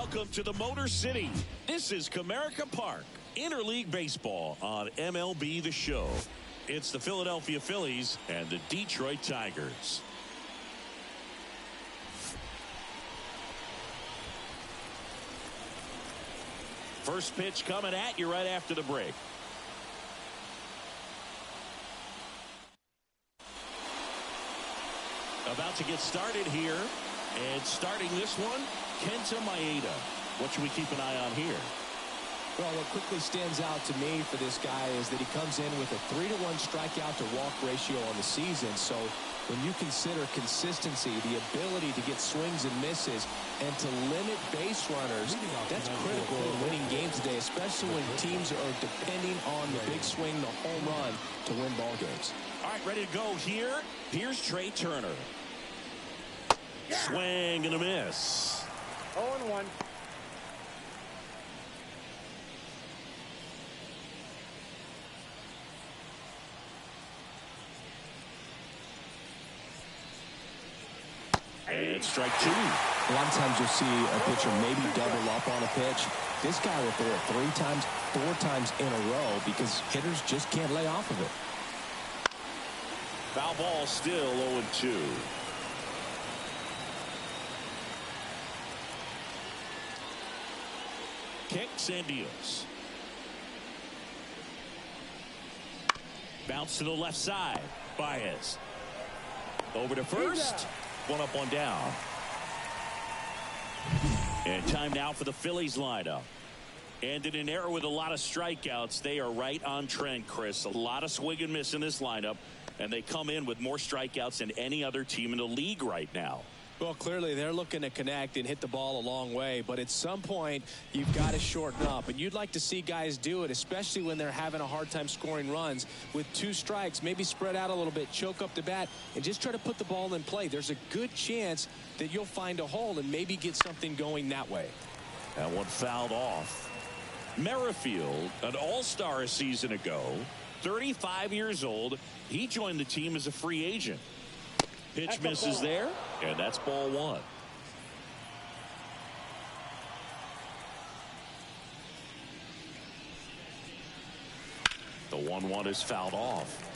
Welcome to the Motor City. This is Comerica Park, interleague baseball on MLB The Show. It's the Philadelphia Phillies and the Detroit Tigers. First pitch coming at you right after the break. About to get started here. And starting this one, Kenta Maeda. What should we keep an eye on here? Well, what quickly stands out to me for this guy is that he comes in with a 3-to-1 strikeout to walk ratio on the season. So when you consider consistency, the ability to get swings and misses, and to limit base runners, that's critical in winning games today, especially when teams are depending on the big swing, the home run, to win ball games. All right, ready to go here. Here's Trey Turner. Swing and a miss. 0-1. And strike two. A lot of times you'll see a pitcher maybe double up on a pitch. This guy will throw it 3 times, 4 times in a row because hitters just can't lay off of it. Foul ball, still 0-2. Kicks and deals. Bounce to the left side. Baez. Over to first. One up, one down. And time now for the Phillies lineup. And in an era with a lot of strikeouts, they are right on trend, Chris. A lot of swing and miss in this lineup. And they come in with more strikeouts than any other team in the league right now. Well, clearly they're looking to connect and hit the ball a long way, but at some point you've got to shorten up, and you'd like to see guys do it, especially when they're having a hard time scoring runs. With 2 strikes, maybe spread out a little bit, choke up the bat, and just try to put the ball in play. There's a good chance that you'll find a hole and maybe get something going that way. That one fouled off. Merrifield, an all-star a season ago, 35 years old. He joined the team as a free agent. Pitch misses there, and that's ball 1. The 1-1 is fouled off.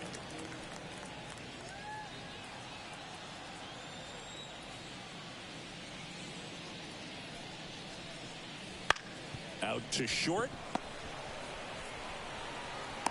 Out to short.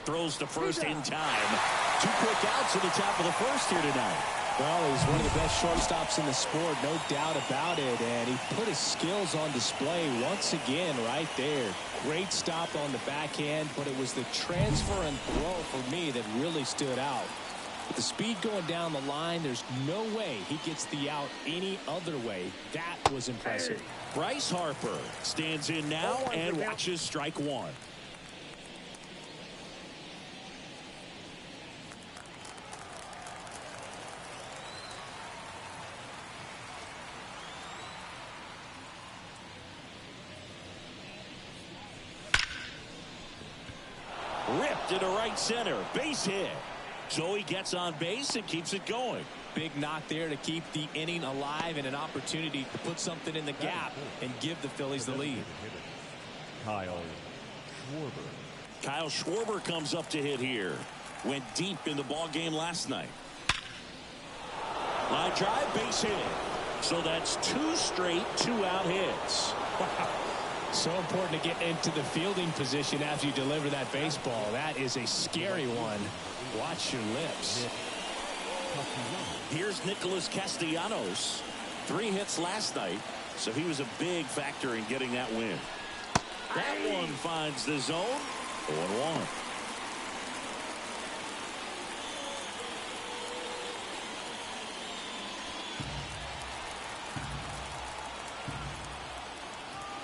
Throws to first in time. 2 quick outs at the top of the first here tonight. Well, he's one of the best shortstops in the sport, no doubt about it, and he put his skills on display once again right there. Great stop on the backhand, but it was the transfer and throw for me that really stood out. With the speed going down the line, there's no way he gets the out any other way. That was impressive. Bryce Harper stands in now and watches strike 1. Ripped into right center. Base hit. So he gets on base and keeps it going. Big knock there to keep the inning alive and an opportunity to put something in the gap and give the Phillies the lead. Kyle Schwarber comes up to hit here. Went deep in the ball game last night. Line drive, base hit. So that's 2 straight 2-out hits. So important to get into the fielding position after you deliver that baseball. That is a scary one. Watch your lips. Here's Nicholas Castellanos. 3 hits last night, so he was a big factor in getting that win. That one finds the zone. 0-1.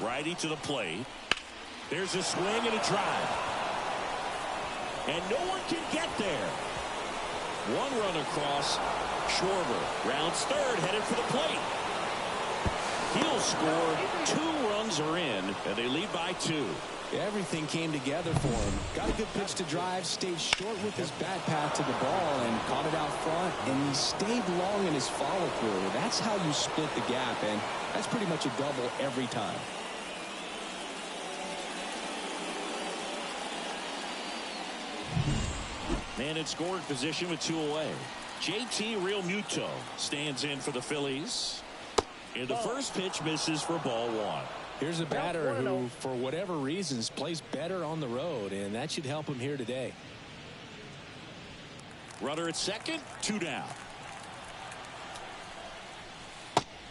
Righty to the plate. There's a swing and a drive. And no one can get there. 1 run across. Schwarber rounds third, headed for the plate. He'll score. 2 runs are in, and they lead by 2. Everything came together for him. Got a good pitch to drive, stayed short with his bat path to the ball, and caught it out front, and he stayed long in his follow-through. That's how you split the gap, and that's pretty much a double every time. And in scoring position with 2 away. JT Realmuto stands in for the Phillies. And the first pitch misses for ball 1. Here's a batter who, for whatever reasons, plays better on the road, and that should help him here today. Runner at second, 2 down.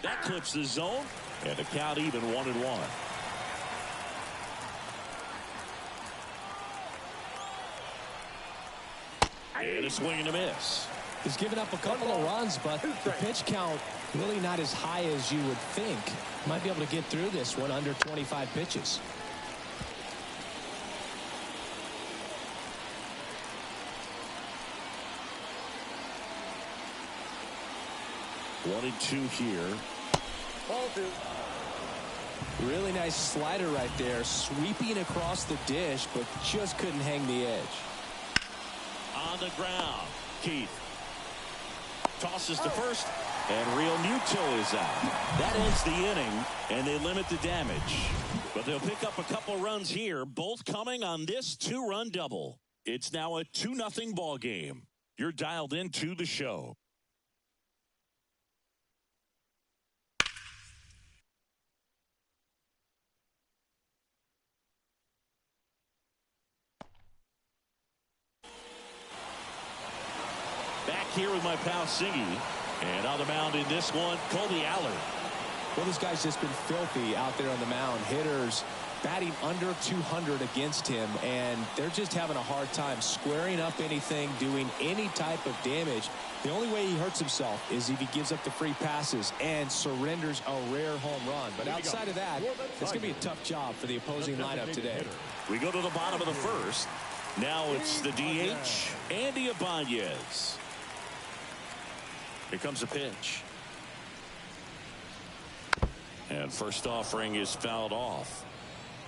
That clips the zone, and the count even 1-1. And a swing and a miss. He's given up a couple of runs, but the pitch count really not as high as you would think. Might be able to get through this one under 25 pitches. 1-2 here. Ball 2. Really nice slider right there, sweeping across the dish, but just couldn't hang the edge. On the ground, Keith tosses to first, and Realmuto is out. That ends the inning, and they limit the damage. But they'll pick up a couple runs here, both coming on this 2-run double. It's now a 2-0 ball game. You're dialed into the show. Back here with my pal Siggy. And on the mound in this one, Colby Allard. Well, this guy's just been filthy out there on the mound. Hitters batting under 200 against him, and they're just having a hard time squaring up anything, doing any type of damage. The only way he hurts himself is if he gives up the free passes and surrenders a rare home run. But outside of that, it's going to be a tough job for the opposing lineup today. We go to the bottom of the first. Now it's the DH, Andy Ibanez. Here comes a pitch. And first offering is fouled off.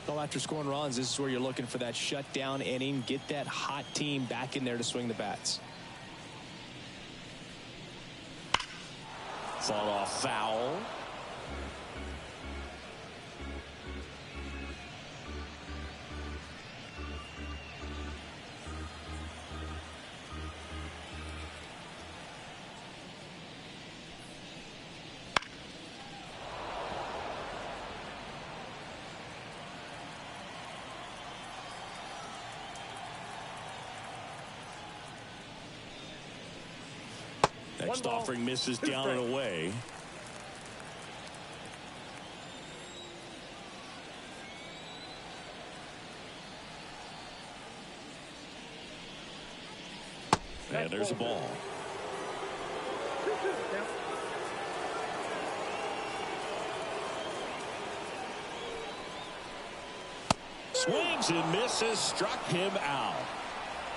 Well, after scoring runs, this is where you're looking for that shutdown inning. Get that hot team back in there to swing the bats. Fought off foul. Next offering misses down and away. And there's a ball. Swings and misses, struck him out.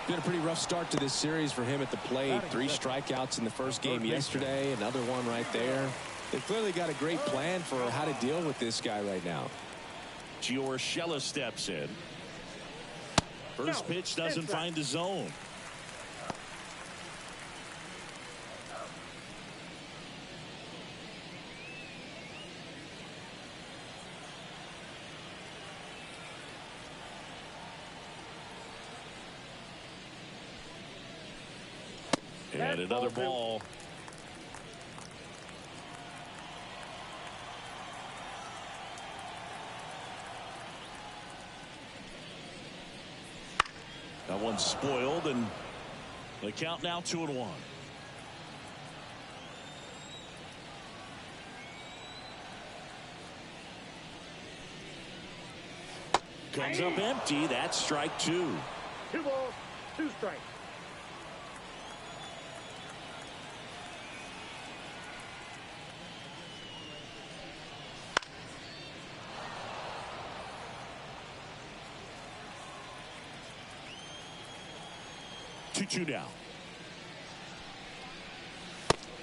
Been a pretty rough start to this series for him at the plate. 3 strikeouts in the first game yesterday. Another one right there. They've clearly got a great plan for how to deal with this guy right now. Giorgella steps in. First pitch doesn't find the zone. And another ball. That one's spoiled, and the count now 2-1. Comes up empty. That's strike 2. 2 balls, 2 strikes. Two down.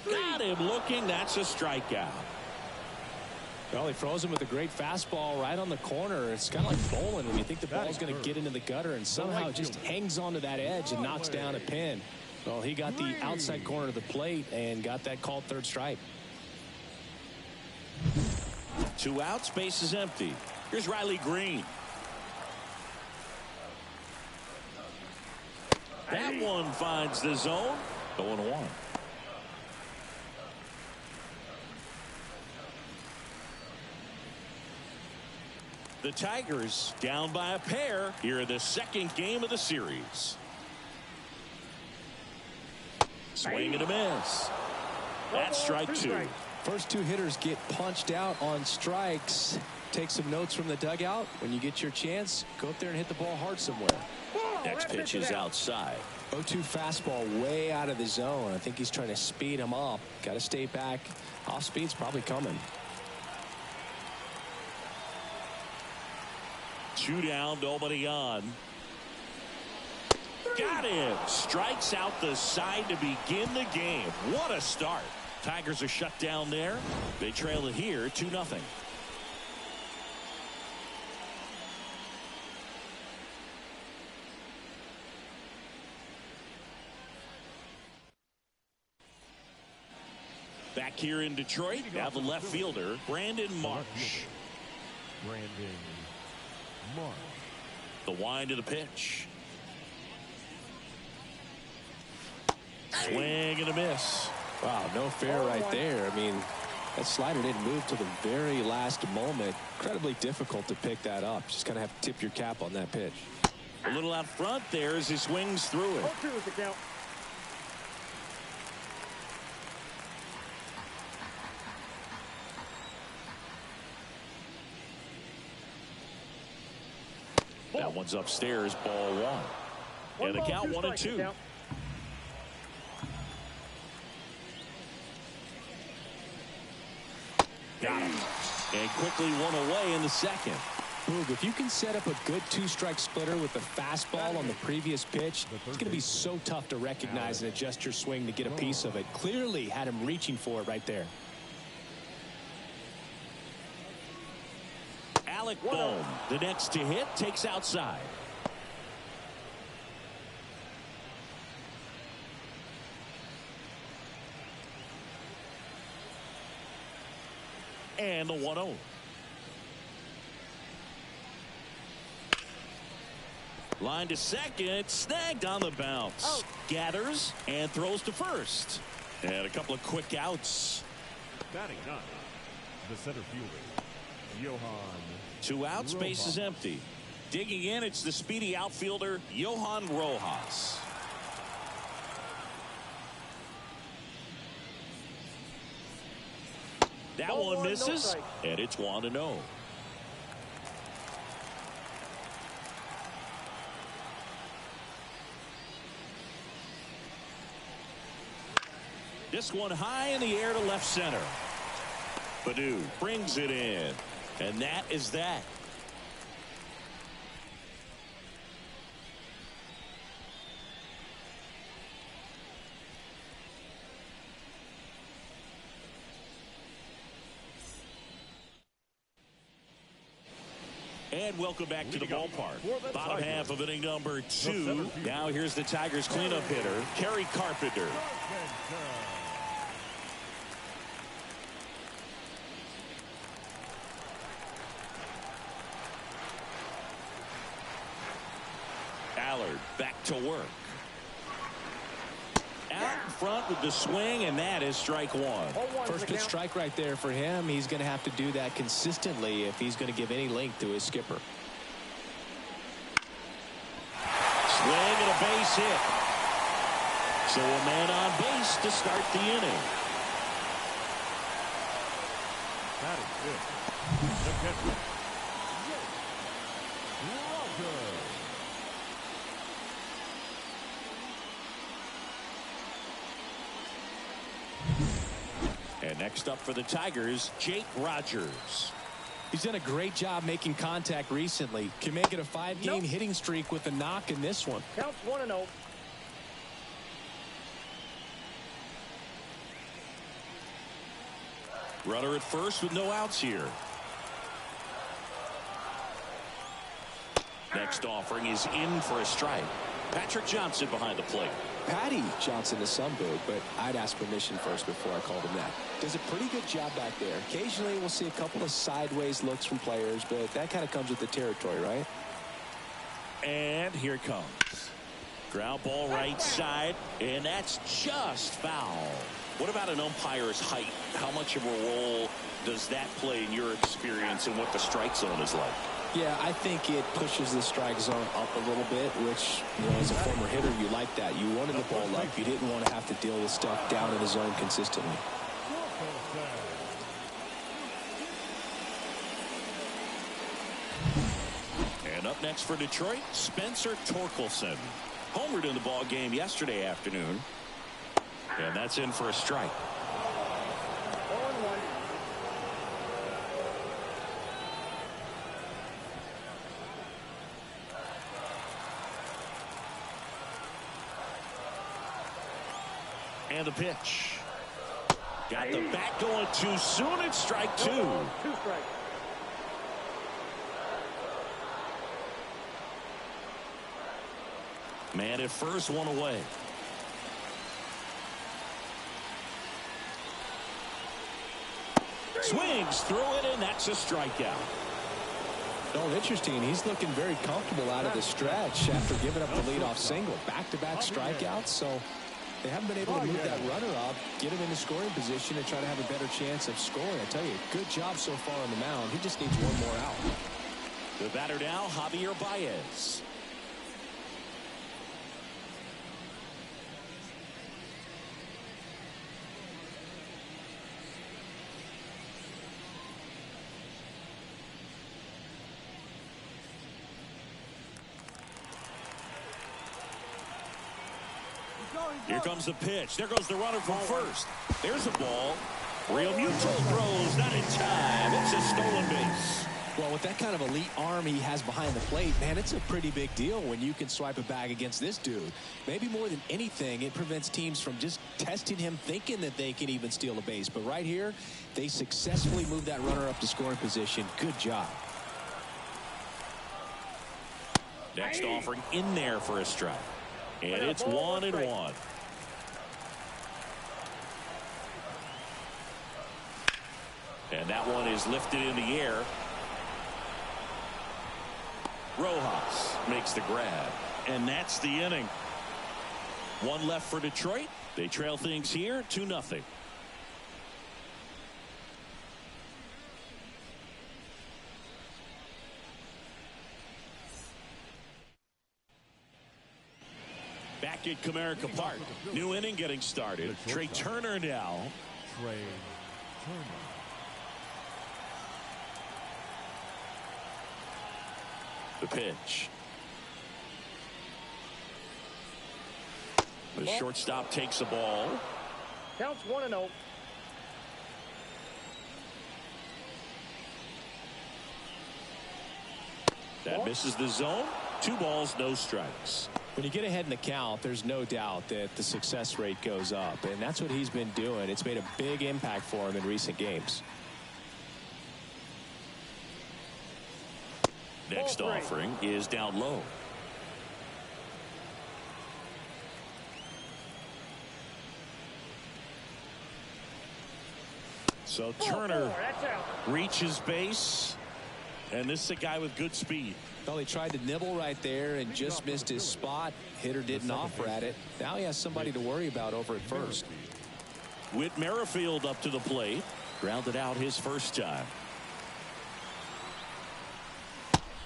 Got him looking. That's a strikeout. Well, he throws him with a great fastball right on the corner. It's kind of like bowling when you think the ball's going to get into the gutter, and somehow it just hangs onto that edge and knocks down a pin. Well, he got the outside corner of the plate and got that called third strike. 2 outs, base is empty. Here's Riley Green. That one finds the zone. 0-1. The Tigers down by a pair here in the second game of the series. Swing and a miss. That's strike two. First two hitters get punched out on strikes. Take some notes from the dugout. When you get your chance, go up there and hit the ball hard somewhere. Next pitch is outside. 0-2 fastball way out of the zone. I think he's trying to speed him up. Got to stay back. Off speed's probably coming. 2 down, nobody on. Got him. Strikes out the side to begin the game. What a start. Tigers are shut down there. They trail it here 2-0. Back here in Detroit, now the left fielder, Brandon Marsh. Brandon Marsh. The wind of the pitch. Swing and a miss. Wow, no fair right there. I mean, that slider didn't move till the very last moment. Incredibly difficult to pick that up. Just kind of have to tip your cap on that pitch. A little out front there as he swings through it. 0-2 is the count. That one's upstairs, ball one. And the count 1-2. Got him. And quickly one away in the second. Boog, if you can set up a good two-strike splitter with the fastball on the previous pitch, it's going to be so tough to recognize and adjust your swing to get a piece of it. Clearly had him reaching for it right there. Alec Bohm, the next to hit, takes outside. And the 1-0. Line to second, snagged on the bounce. Oh. Gathers and throws to first. And a couple of quick outs. Batting ninth, the center fielder, Johan. 2 outs, base is empty. Digging in, it's the speedy outfielder, Johan Rojas. That one misses, and it's 1-0. This one high in the air to left center. Baddoo brings it in, and that is that. And welcome back to the ballpark. Bottom half of inning number 2. Now here's the Tigers cleanup hitter, Kerry Carpenter. Allard back to work. Out in front with the swing, and that is strike one. First pitch strike right there for him. He's going to have to do that consistently if he's going to give any length to his skipper. Swing and a base hit. So a man on base to start the inning. That is good. The catcher, Walker. And next up for the Tigers, Jake Rogers. He's done a great job making contact recently. Can make it a 5-game hitting streak with a knock in this one. Counts 1-0. Runner at first with no outs here. Next offering is in for a strike. Patrick Johnson behind the plate. Patty Johnson is some Boog, but I'd ask permission first before I called him that. Does a pretty good job back there. Occasionally we'll see a couple of sideways looks from players, but that kind of comes with the territory, right? And here it comes. Ground ball right side, and that's just foul. What about an umpire's height? How much of a role does that play in your experience and what the strike zone is like? Yeah, I think it pushes the strike zone up a little bit, which, you know, as a former hitter, you like that. You wanted the ball up. You didn't want to have to deal with stuff down in the zone consistently. And up next for Detroit, Spencer Torkelson. Homered in the ball game yesterday afternoon. And that's in for a strike. And the pitch. Got the bat going too soon. It's strike two. 2 strikes. Man at first, one away. Swings through it, and that's a strikeout. Oh, interesting. He's looking very comfortable out of the stretch after giving up the leadoff single. Back-to-back strikeouts, so they haven't been able to move that runner up, get him into scoring position, and try to have a better chance of scoring. I tell you, good job so far on the mound. He just needs one more out. The batter now, Javier Baez. Here comes the pitch. There goes the runner from first. There's a ball. Real Mutual throws, not in time. It's a stolen base. Well, with that kind of elite arm he has behind the plate, man, it's a pretty big deal when you can swipe a bag against this dude. Maybe more than anything, it prevents teams from just testing him, thinking that they can even steal a base. But right here, they successfully moved that runner up to scoring position. Good job. Next offering in there for a strike. And it's 1-1. And that one is lifted in the air. Rojas makes the grab. And that's the inning. One left for Detroit. They trail things here 2-0. Back at Comerica Park. New inning getting started. Trey Turner now. Trey Turner. The pitch. The shortstop takes a ball. Counts 1-0. That misses the zone. 2 balls, no strikes. When you get ahead in the count, there's no doubt that the success rate goes up, and that's what he's been doing. It's made a big impact for him in recent games. Next offering is down low. So Turner reaches base, and this is a guy with good speed. Well, he tried to nibble right there and just missed his spot. Hitter didn't offer at it. Now he has somebody to worry about over at first. Whit Merrifield up to the plate. Grounded out his first time.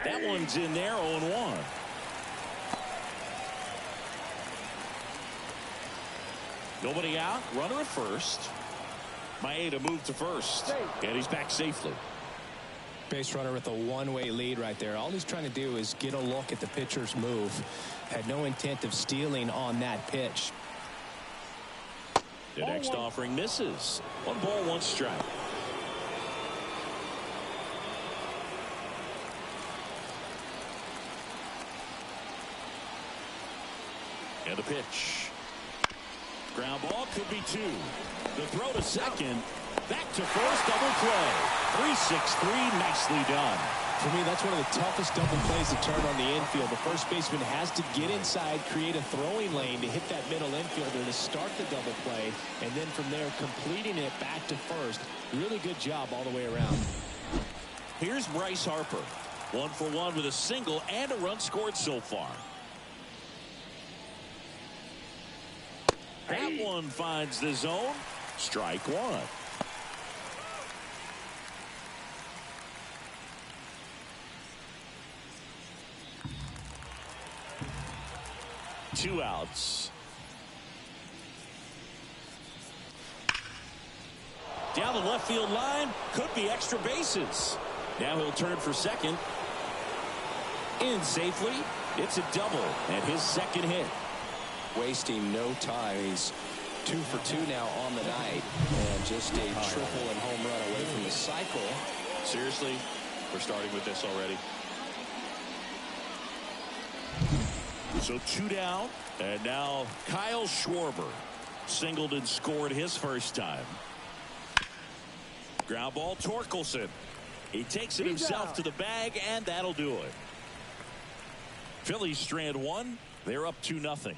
That one's in there, 0-1. Nobody out. Runner at first. Maeda moved to first. And he's back safely. Base runner with a one-way lead right there. All he's trying to do is get a look at the pitcher's move. Had no intent of stealing on that pitch. The next offering misses. 1 ball, 1 strike. And the pitch. Ground ball, could be 2. The throw to second. Back to first, double play. 3-6-3, nicely done. For me, that's one of the toughest double plays to turn on the infield. The first baseman has to get inside, create a throwing lane to hit that middle infielder to start the double play, and then from there completing it back to first. Really good job all the way around. Here's Bryce Harper. 1 for 1 with a single and a run scored so far. That one finds the zone. Strike one. Two outs. Down the left field line. Could be extra bases. Now he'll turn for second. In safely. It's a double and his second hit. Wasting no time. He's 2 for 2 now on the night. And just a triple and home run away from the cycle. Seriously? We're starting with this already. So 2 down. And now Kyle Schwarber singled and scored his first time. Ground ball, Torkelson. He takes it himself to the bag, and that'll do it. Phillies strand one. They're up 2-0.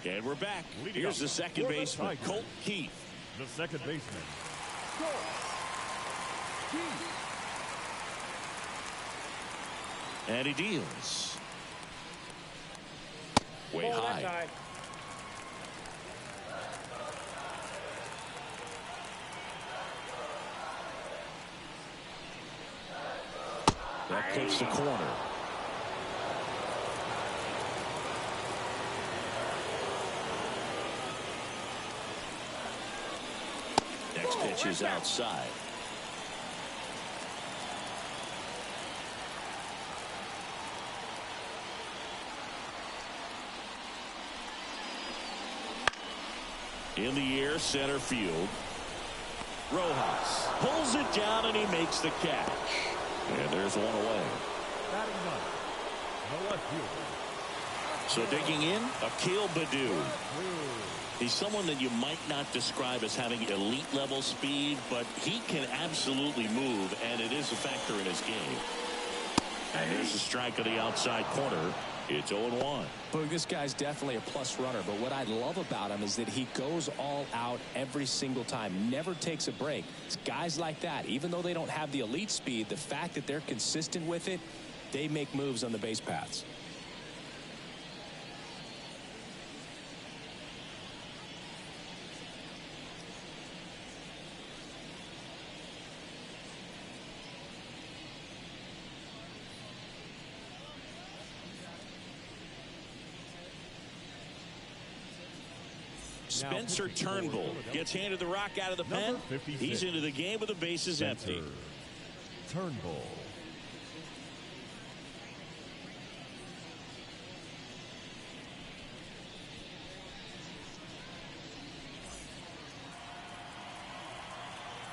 And we're back. Here's the second baseman, Colt Keith. The second baseman. And he deals. Way high. That clips the corner. Next pitch is outside. In the air, center field. Rojas pulls it down and he makes the catch. And there's one away. No left fielder. So digging in, Akil Baddoo. He's someone that you might not describe as having elite level speed, but he can absolutely move, and it is a factor in his game. And there's a strike of the outside corner. It's 0-1. But this guy's definitely a plus runner, but what I love about him is that he goes all out every single time, never takes a break. It's guys like that, even though they don't have the elite speed, the fact that they're consistent with it, they make moves on the base paths. Spencer Turnbull gets handed the rock out of the pen. He's into the game with the bases empty. Turnbull.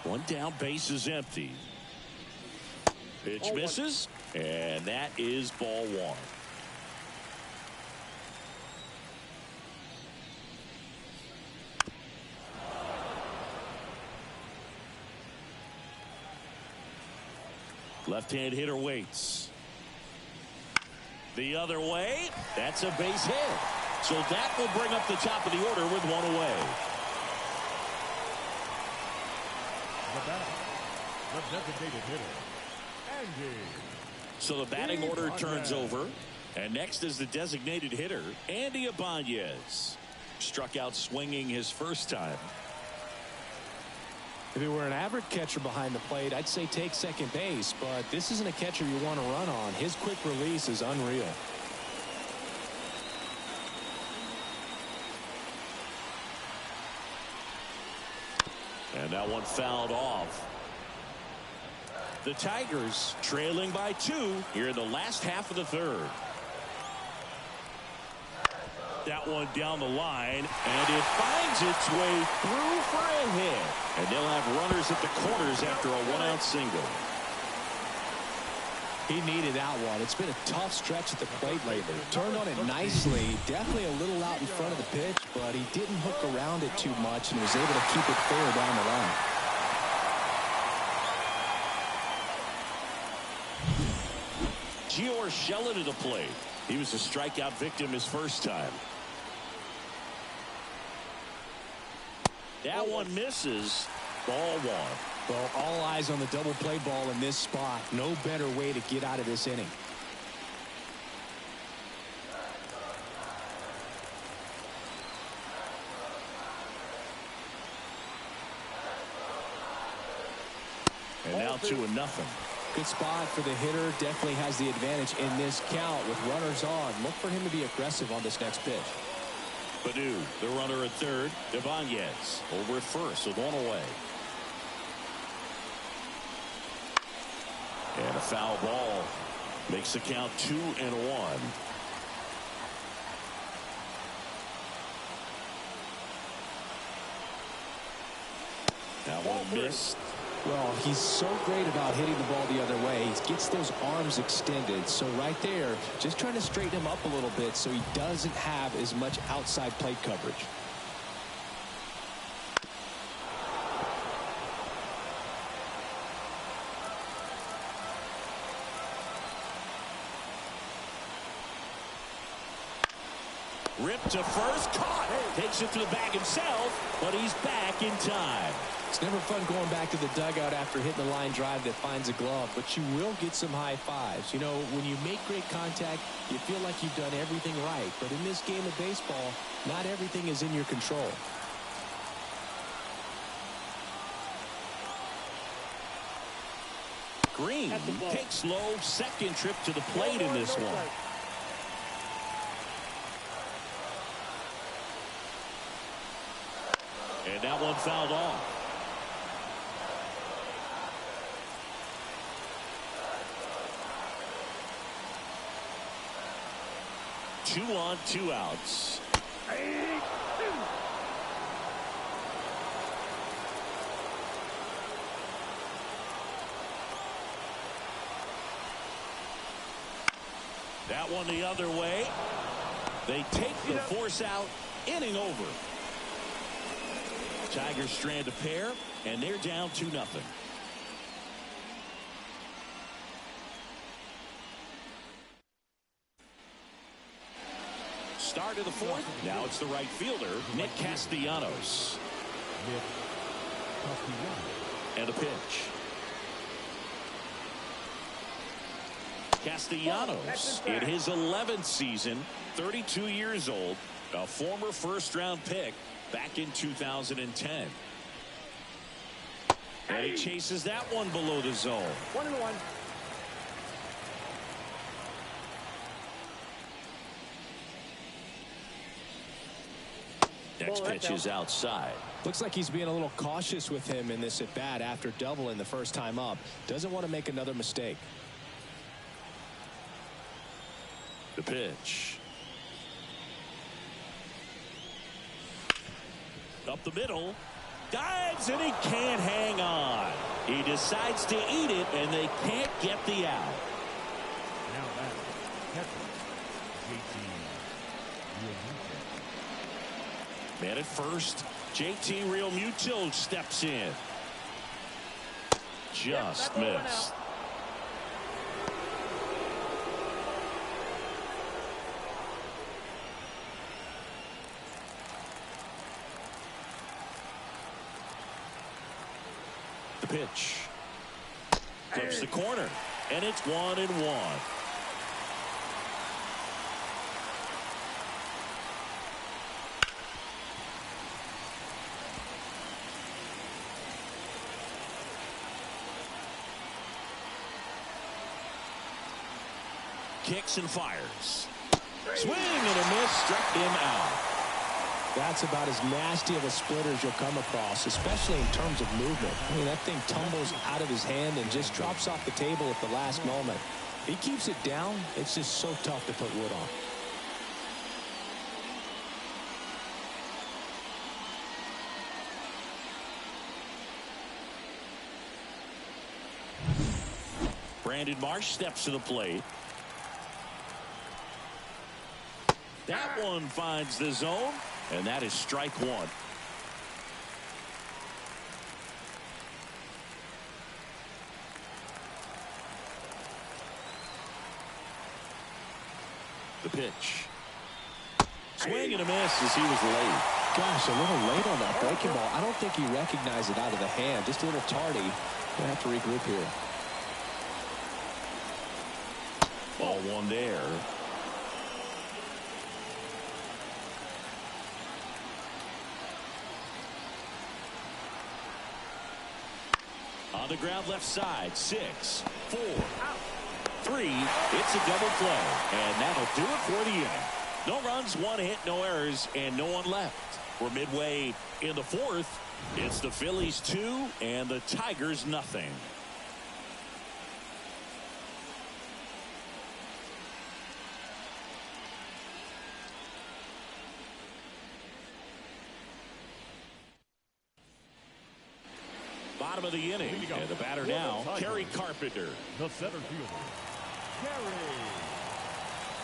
One down, bases empty. Pitch misses, and that is ball one. Left-hand hitter waits. The other way. That's a base hit. So that will bring up the top of the order with one away. The designated hitter, Andy. So the batting order turns over. And next is the designated hitter, Andy Ibanez. Struck out swinging his first time. If it were an average catcher behind the plate, I'd say take second base, but this isn't a catcher you want to run on. His quick release is unreal. And that one fouled off. The Tigers trailing by 2 here in the last half of the third. That one down the line, and it finds its way through for a hit. And they'll have runners at the corners after a one-out single. He needed that one. It's been a tough stretch at the plate lately. Turned on it nicely. Definitely a little out in front of the pitch, but he didn't hook around it too much and was able to keep it fair down the line. Gio Urshela to the plate. He was a strikeout victim his first time. That one misses, Ball one. Well, all eyes on the double play ball in this spot. No better way to get out of this inning. And now 2-0. Good spot for the hitter. Definitely has the advantage in this count with runners on. Look for him to be aggressive on this next pitch. Badu, the runner at third. Ibanez over at first with one away. And a foul ball makes the count 2-1. That one missed. Well, he's so great about hitting the ball the other way. He gets those arms extended. So right there, just trying to straighten him up a little bit so he doesn't have as much outside plate coverage. Ripped to first, caught. Takes it to the bag himself, but he's back in time. It's never fun going back to the dugout after hitting the line drive that finds a glove, but you will get some high fives. You know, when you make great contact, you feel like you've done everything right. But in this game of baseball, not everything is in your control. Green takes low, second trip to the plate in this one. And that one fouled off. Two on, 2 outs. That one the other way. They take the force out. Inning over. Tigers strand a pair, and they're down 2-0. Start of the fourth. Now it's the right fielder, Nick Castellanos. And a pitch. Castellanos in his 11th season, 32 years old, a former first-round pick back in 2010. And he chases that one below the zone. 1-1. Next pitch is outside. Looks like he's being a little cautious with him in this at bat after doubling the first time up. Doesn't want to make another mistake. The pitch. Up the middle. Dives and he can't hang on. He decides to eat it and they can't get the out. Now that's catcher, JT. Man at first, JT Realmuto steps in. Just missed. The pitch. Flips the corner, and it's 1-1. Kicks and fires. Swing and a miss, struck him out. That's about as nasty of a splitter as you'll come across, especially in terms of movement. I mean, that thing tumbles out of his hand and just drops off the table at the last moment. He keeps it down. It's just so tough to put wood on. Brandon Marsh steps to the plate. That one finds the zone, and that is strike one. The pitch. Swing and a miss as he was late. Gosh, a little late on that breaking ball. I don't think he recognized it out of the hand. Just a little tardy. Gonna have to regroup here. Ball one there. On the ground left side. 6, 4, 3. It's a double play. And that'll do it for the inning. No runs, 1 hit, no errors, and no one left. We're midway in the 4th. It's the Phillies 2 and the Tigers nothing. Bottom of the inning, and the batter now, Kerry Carpenter. The center fielder, Kerry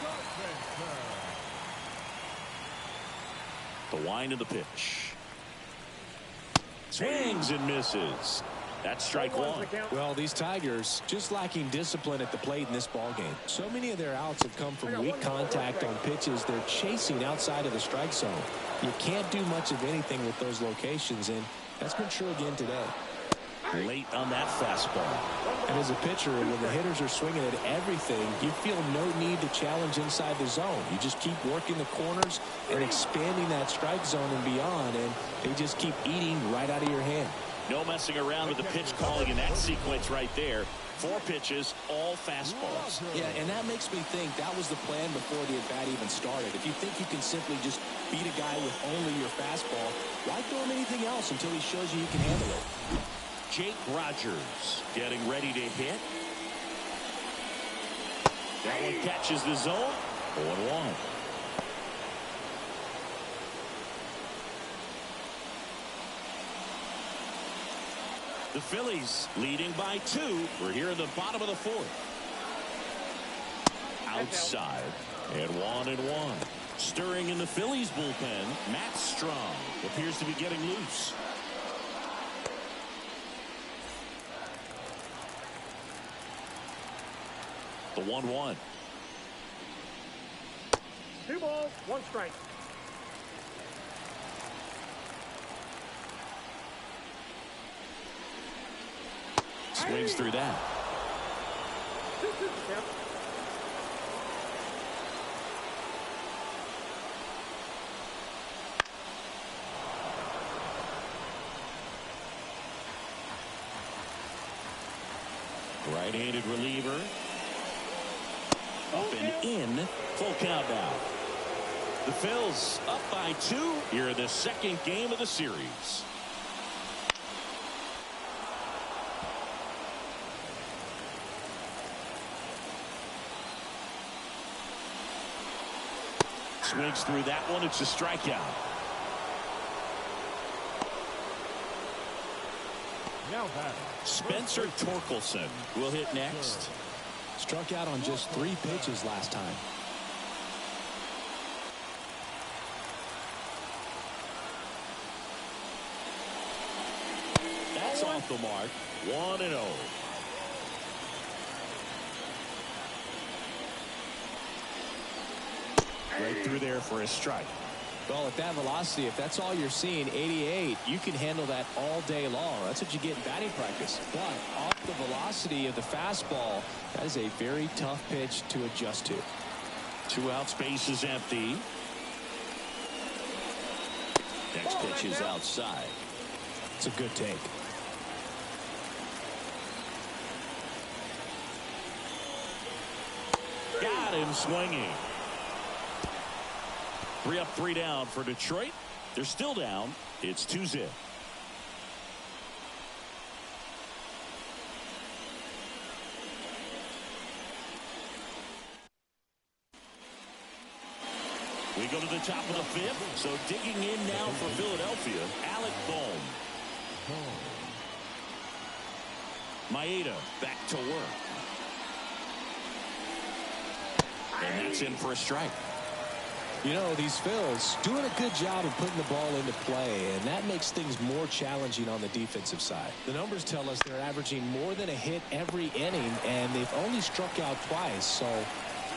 Carpenter. The wind of the pitch. Swings and misses. That's strike one. Well, these Tigers just lacking discipline at the plate in this ball game. So many of their outs have come from weak contact on pitches they're chasing outside of the strike zone. You can't do much of anything with those locations, and that's been true again today. Late on that fastball. And as a pitcher, when the hitters are swinging at everything, you feel no need to challenge inside the zone. You just keep working the corners and expanding that strike zone and beyond, and they just keep eating right out of your hand. No messing around with the pitch calling in that sequence right there. 4 pitches, all fastballs. Yeah, and that makes me think that was the plan before the at-bat even started. If you think you can simply just beat a guy with only your fastball, why throw him anything else until he shows you he can handle it? Jake Rogers getting ready to hit. That one catches the zone. 0-1. The Phillies leading by 2. We're here in the bottom of the 4th. Outside. And 1-1. Stirring in the Phillies bullpen, Matt Strong appears to be getting loose. The 1-1. 2 balls, 1 strike. Swings through that. 2-2 count. Right-handed reliever. Up and in. Full count now. The Phils up by 2 here in the 2nd game of the series. Swings through that one. It's a strikeout. Now batting, Spencer Torkelson will hit next. Struck out on just 3 pitches last time. That's off the mark. 1-0. Right through there for a strike. Well, at that velocity, if that's all you're seeing, 88, you can handle that all day long. That's what you get in batting practice. But off the velocity of the fastball, that is a very tough pitch to adjust to. 2 outs, base is empty. Next pitch is outside. It's a good take. Got him swinging. 3 up, 3 down for Detroit. They're still down. It's 2-0. We go to the top of the 5th. So digging in now for Philadelphia, Alec Bohm. Maeda back to work. And that's in for a strike. You know, these Phils doing a good job of putting the ball into play, and that makes things more challenging on the defensive side. The numbers tell us they're averaging more than a hit every inning, and they've only struck out twice, so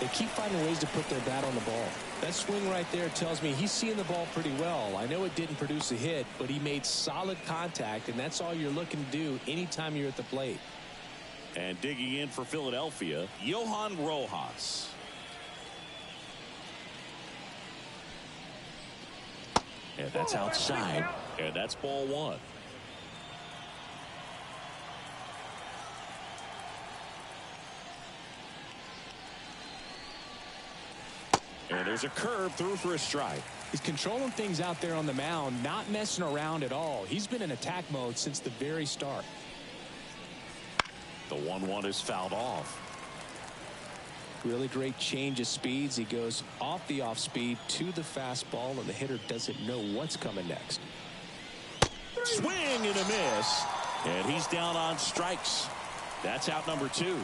They keep finding ways to put their bat on the ball. That swing right there tells me he's seeing the ball pretty well. I know it didn't produce a hit, but he made solid contact, and that's all you're looking to do anytime you're at the plate. And digging in for Philadelphia, Johan Rojas. And that's outside, and that's ball one. And there's a curve through for a strike. He's controlling things out there on the mound, not messing around at all. He's been in attack mode since the very start. The 1-1 is fouled off. Really great change of speeds. He goes off the off speed to the fastball, and the hitter doesn't know what's coming next. Swing and a miss. And he's down on strikes. That's out number 2.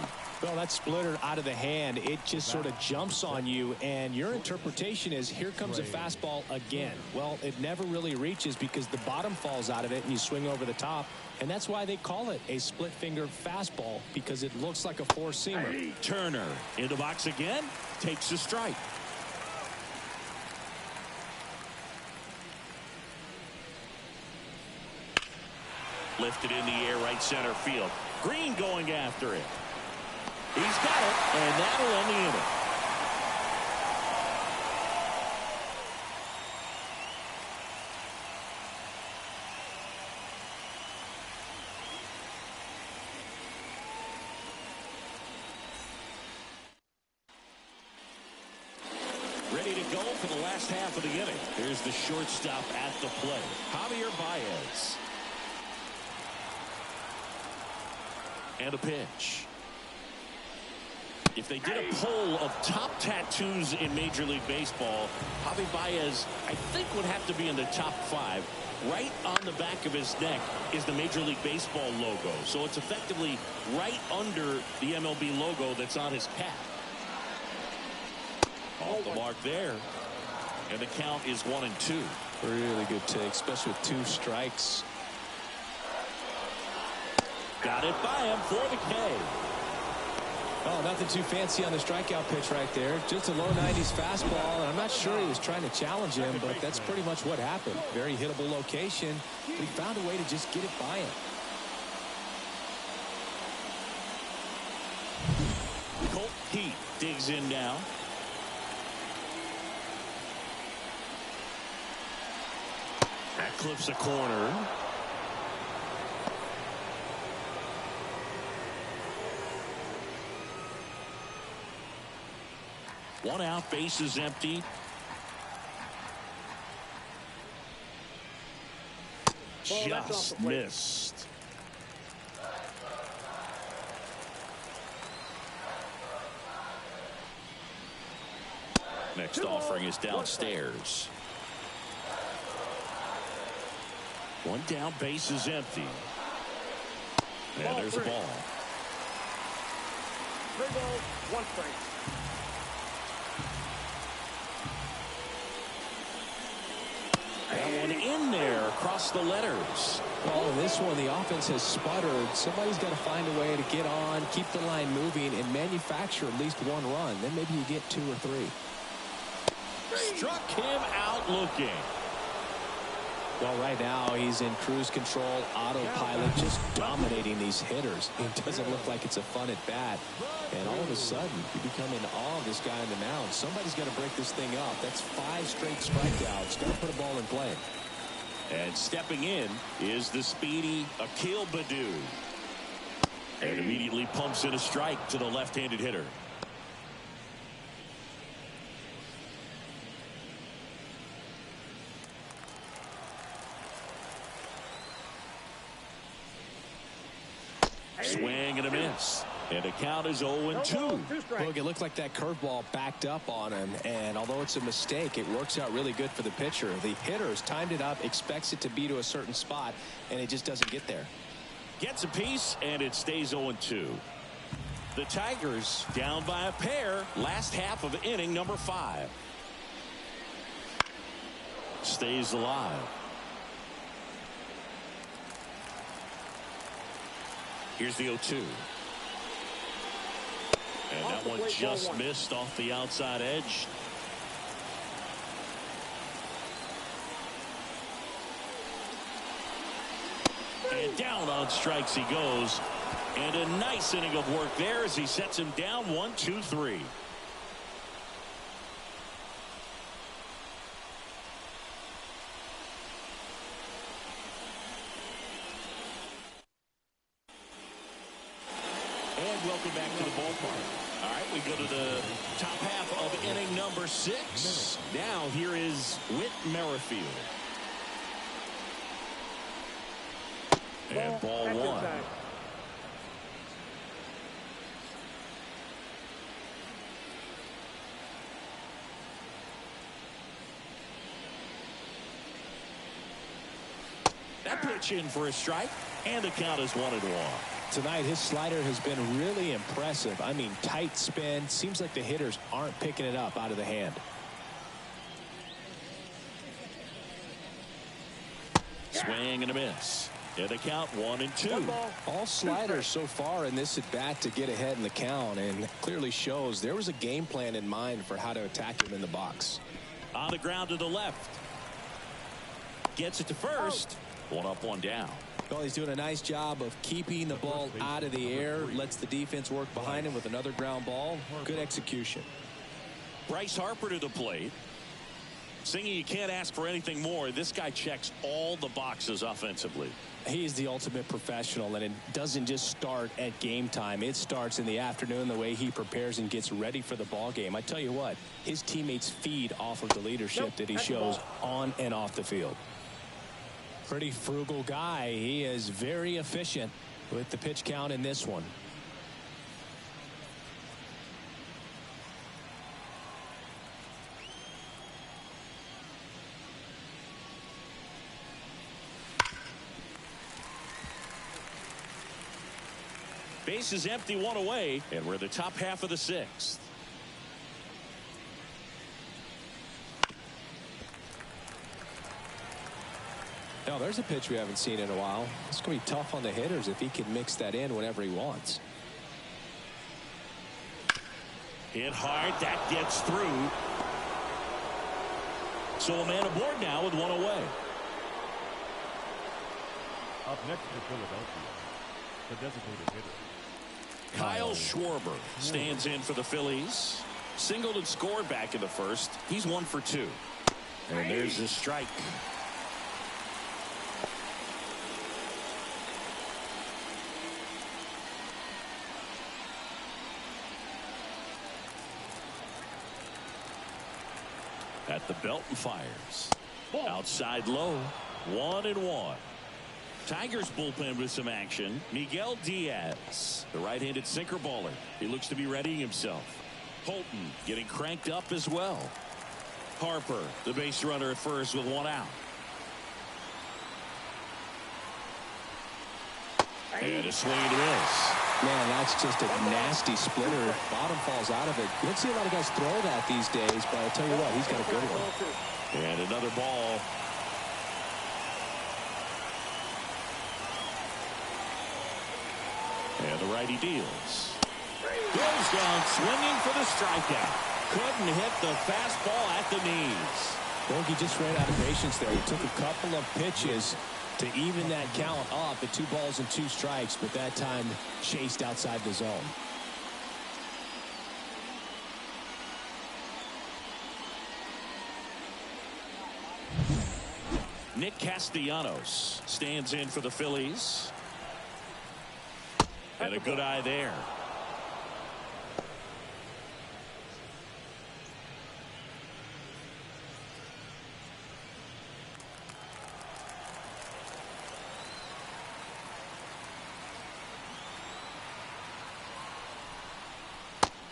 Well, that splitter out of the hand, it just sort of jumps on you, and your interpretation is here comes a fastball again. Well, it never really reaches because the bottom falls out of it and you swing over the top, and that's why they call it a split finger fastball, because it looks like a four-seamer. Turner in the box again, takes a strike. Lifted in the air, right center field. Green going after it. He's got it, and that'll end the inning. Ready to go for the last half of the inning. Here's the shortstop at the plate, Javier Baez. And a pitch. If they did a poll of top tattoos in Major League Baseball, Javi Baez, I think, would have to be in the top 5. Right on the back of his neck is the Major League Baseball logo. So it's effectively right under the MLB logo that's on his cap. Off the mark there. And the count is 1-2. Really good take, especially with 2 strikes. Got it by him for the K. Oh, nothing too fancy on the strikeout pitch right there. Just a low 90s fastball, and I'm not sure he was trying to challenge him, but that's pretty much what happened. Very hittable location, but he found a way to just get it by him. Colt Heat digs in now. That clips a corner. One out, bases empty. Just missed. Next offering is downstairs. One down, bases empty. And there's a ball. 3 balls, 1 strike. That one in there across the letters. Well, in this one, the offense has sputtered. Somebody's got to find a way to get on, keep the line moving, and manufacture at least 1 run. Then maybe you get 2 or 3. Struck him out looking. Well, right now he's in cruise control, autopilot, just dominating these hitters. It doesn't look like it's a fun at bat. And all of a sudden, you become in awe of this guy on the mound. Somebody's got to break this thing up. That's 5 straight strikeouts. Got to put a ball in play. And stepping in is the speedy Akil Baddoo. And immediately pumps in a strike to the left-handed hitter. Swing and a miss. And the count is 0-2. Look, it looked like that curveball backed up on him, and although it's a mistake, it works out really good for the pitcher. The hitter's timed it up, expects it to be to a certain spot, and it just doesn't get there. Gets a piece, and it stays 0-2. The Tigers down by a pair, last half of inning number 5. Stays alive. Here's the 0-2. And that one just missed off the outside edge. And down on strikes he goes. And a nice inning of work there as he sets him down 1-2-3. And welcome back to the ballpark. All right, we go to the top half of inning number 6. Now here is Whit Merrifield. And ball 1. That pitch in for a strike, and the count is 1-1. Tonight, his slider has been really impressive. I mean, tight spin. Seems like the hitters aren't picking it up out of the hand. Swing and a miss. Yeah, the count 1-2. All sliders so far in this at bat to get ahead in the count, and clearly shows there was a game plan in mind for how to attack him in the box. On the ground to the left. Gets it to first. 1 up, 1 down. Well, he's doing a nice job of keeping the ball out of the air. Lets the defense work behind him with another ground ball. Good execution. Bryce Harper to the plate. Singing, you can't ask for anything more. This guy checks all the boxes offensively. He's the ultimate professional, and it doesn't just start at game time. It starts in the afternoon, the way he prepares and gets ready for the ball game. I tell you what, his teammates feed off of the leadership that he shows on and off the field. Pretty frugal guy. He is very efficient with the pitch count in this one. Base is empty, 1 away, and we're the top half of the 6th. Now, there's a pitch we haven't seen in a while. It's going to be tough on the hitters if he can mix that in whenever he wants. Hit hard. That gets through. So a man aboard now with 1 away. Up next for Philadelphia, the designated hitter, Kyle Schwarber stands in for the Phillies. Singled and scored back in the first. He's 1 for 2. And there's his strike. At the belt and fires. Outside low. 1-1. Tigers bullpen with some action. Miguel Diaz, the right-handed sinker baller. He looks to be readying himself. Holton getting cranked up as well. Harper, the base runner at first with 1 out. And a swing and a miss. Man, that's just a nasty splitter. Bottom falls out of it. You don't see a lot of guys throw that these days, but I'll tell you what, he's got a good one. And another ball. And the righty deals. Goes down swinging for the strikeout. Couldn't hit the fastball at the knees. Bogey just ran out of patience there. He took a couple of pitches to even that count up at 2 balls and 2 strikes, but that time chased outside the zone. Nick Castellanos stands in for the Phillies. And a good eye there.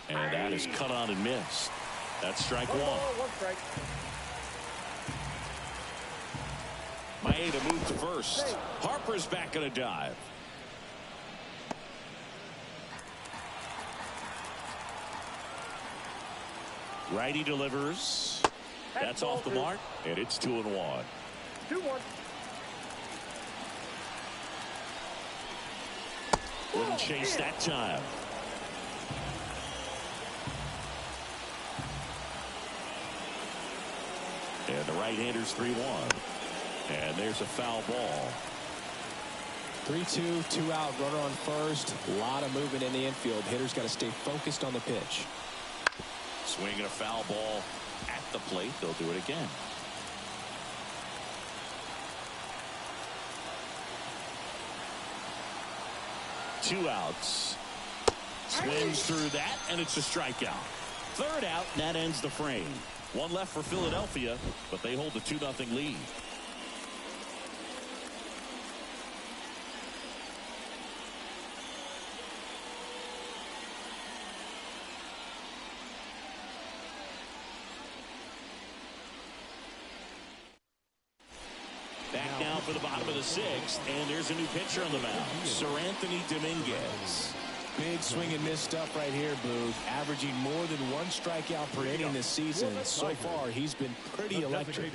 And that is cut on and missed. That's strike 1. Maeda moves to first. Harper's back in a dive. Righty delivers. That's off the mark, and it's 2-1. 2-1. Wouldn't chase that time. right-handers 3-1. And there's a foul ball. 3-2, 2 out, runner on first. A lot of movement in the infield. Hitter's got to stay focused on the pitch. Swinging a foul ball at the plate. They'll do it again. Two outs. Swings through that, and it's a strikeout. Third out, and that ends the frame. One left for Philadelphia, but they hold the 2-0 lead. Back now for the bottom of the sixth, and there's a new pitcher on the mound, Sir Anthony Dominguez. Big swing and miss stuff right here, Boo. Averaging more than 1 strikeout per inning this season. So far, he's been pretty electric.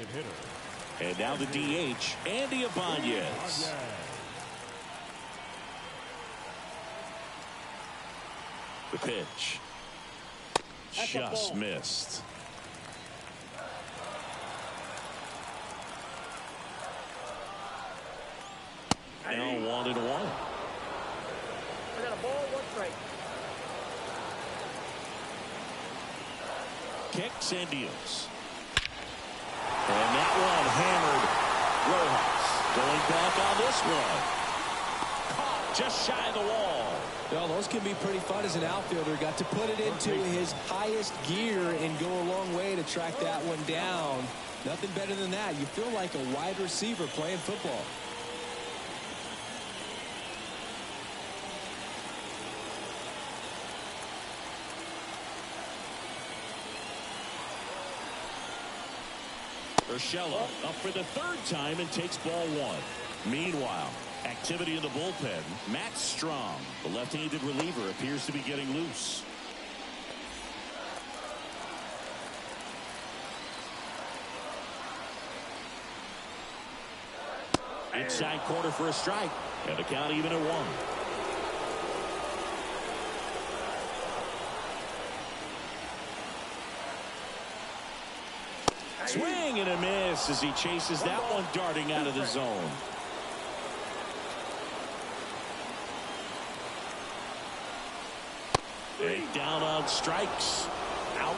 And now the DH, Andy Ibanez. The pitch. Just missed. Now 1-1. I got a ball, 1 strike. Kicks and deals. And that one hammered Rojas. Going back on this one. Caught just shy of the wall. Well, those can be pretty fun as an outfielder. Got to put it into his highest gear and go a long way to track that one down. Nothing better than that. You feel like a wide receiver playing football. Urshela up for the 3rd time and takes ball 1. Meanwhile, activity in the bullpen. Matt Strom, the left-handed reliever, appears to be getting loose. Inside corner for a strike, and the count even at 1. Swing and a miss as he chases that one darting out of the zone. And down on strikes. Out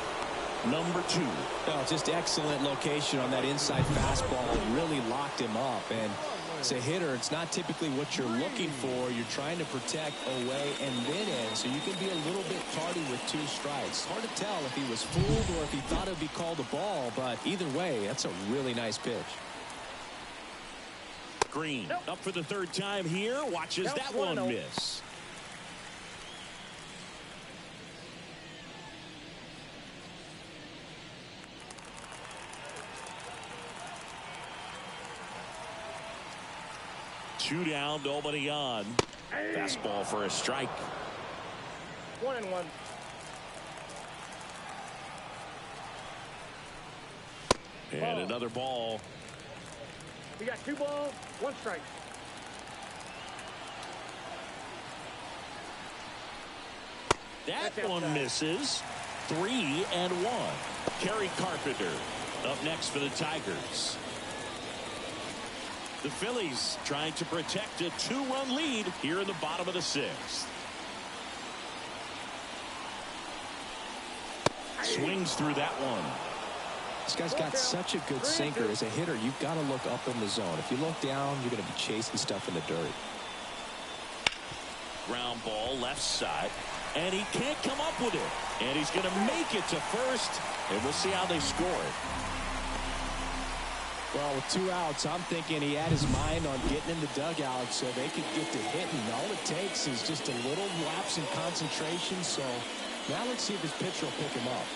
number 2. Oh, just excellent location on that inside fastball. Really locked him up. And as a hitter, it's not typically what you're looking for. You're trying to protect away and then in, so you can be a little bit tardy with 2 strikes. Hard to tell if he was fooled or if he thought it would be called a ball, but either way, that's a really nice pitch. Green up for the 3rd time here. Watches that one miss. Two down, nobody on. Fastball for a strike. 1-1. And another ball. You got 2 balls, 1 strike. That one misses. 3-1. Kerry Carpenter up next for the Tigers. The Phillies trying to protect a 2-run lead here in the bottom of the 6th. Swings through that one. This guy's got such a good sinker. As a hitter, you've got to look up in the zone. If you look down, you're going to be chasing stuff in the dirt. Ground ball left side. And he can't come up with it. And he's going to make it to first. And we'll see how they score it. Well, with 2 outs, I'm thinking he had his mind on getting in the dugout so they could get to hitting. All it takes is just a little lapse in concentration. So now let's see if his pitcher will pick him up.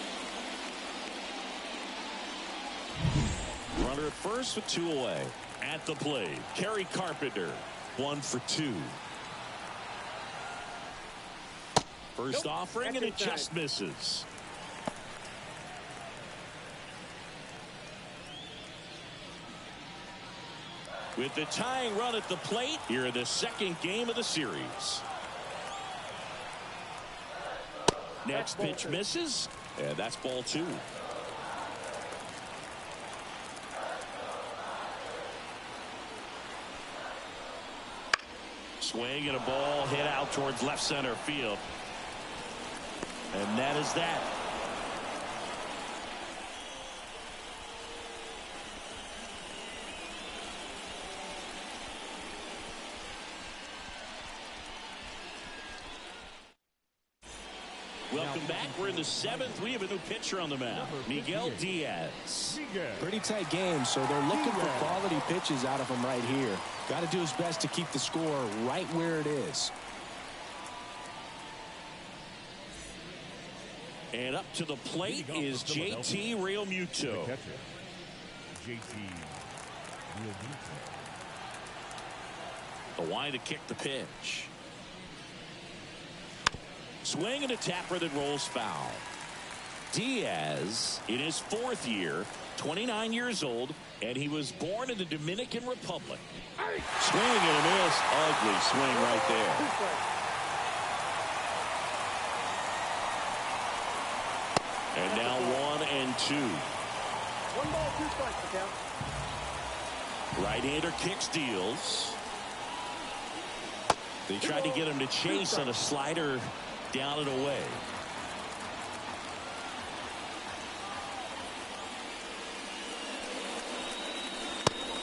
Runner at first with 2 away. At the plate, Kerry Carpenter, 1 for 2. First offering, and it just misses. With the tying run at the plate, here in the 2nd game of the series. Next pitch misses, and that's ball 2. Swing and a ball hit out towards left center field. And that is that. Welcome back. We're in the 7th. We have a new pitcher on the mound, Miguel Diaz. Pretty tight game, so they're looking for quality pitches out of him right here. Got to do his best to keep the score right where it is. And up to the plate is JT Realmuto. JT Realmuto. The wind to kick the pitch. Swing and a tapper that rolls foul. Diaz in his 4th year, 29 years old, and he was born in the Dominican Republic. Swing and a miss. Ugly swing right there. And now 1-2. 1 ball, 2 strikes, the count. Right-hander kicks, deals. They tried to get him to chase on a slider down and away.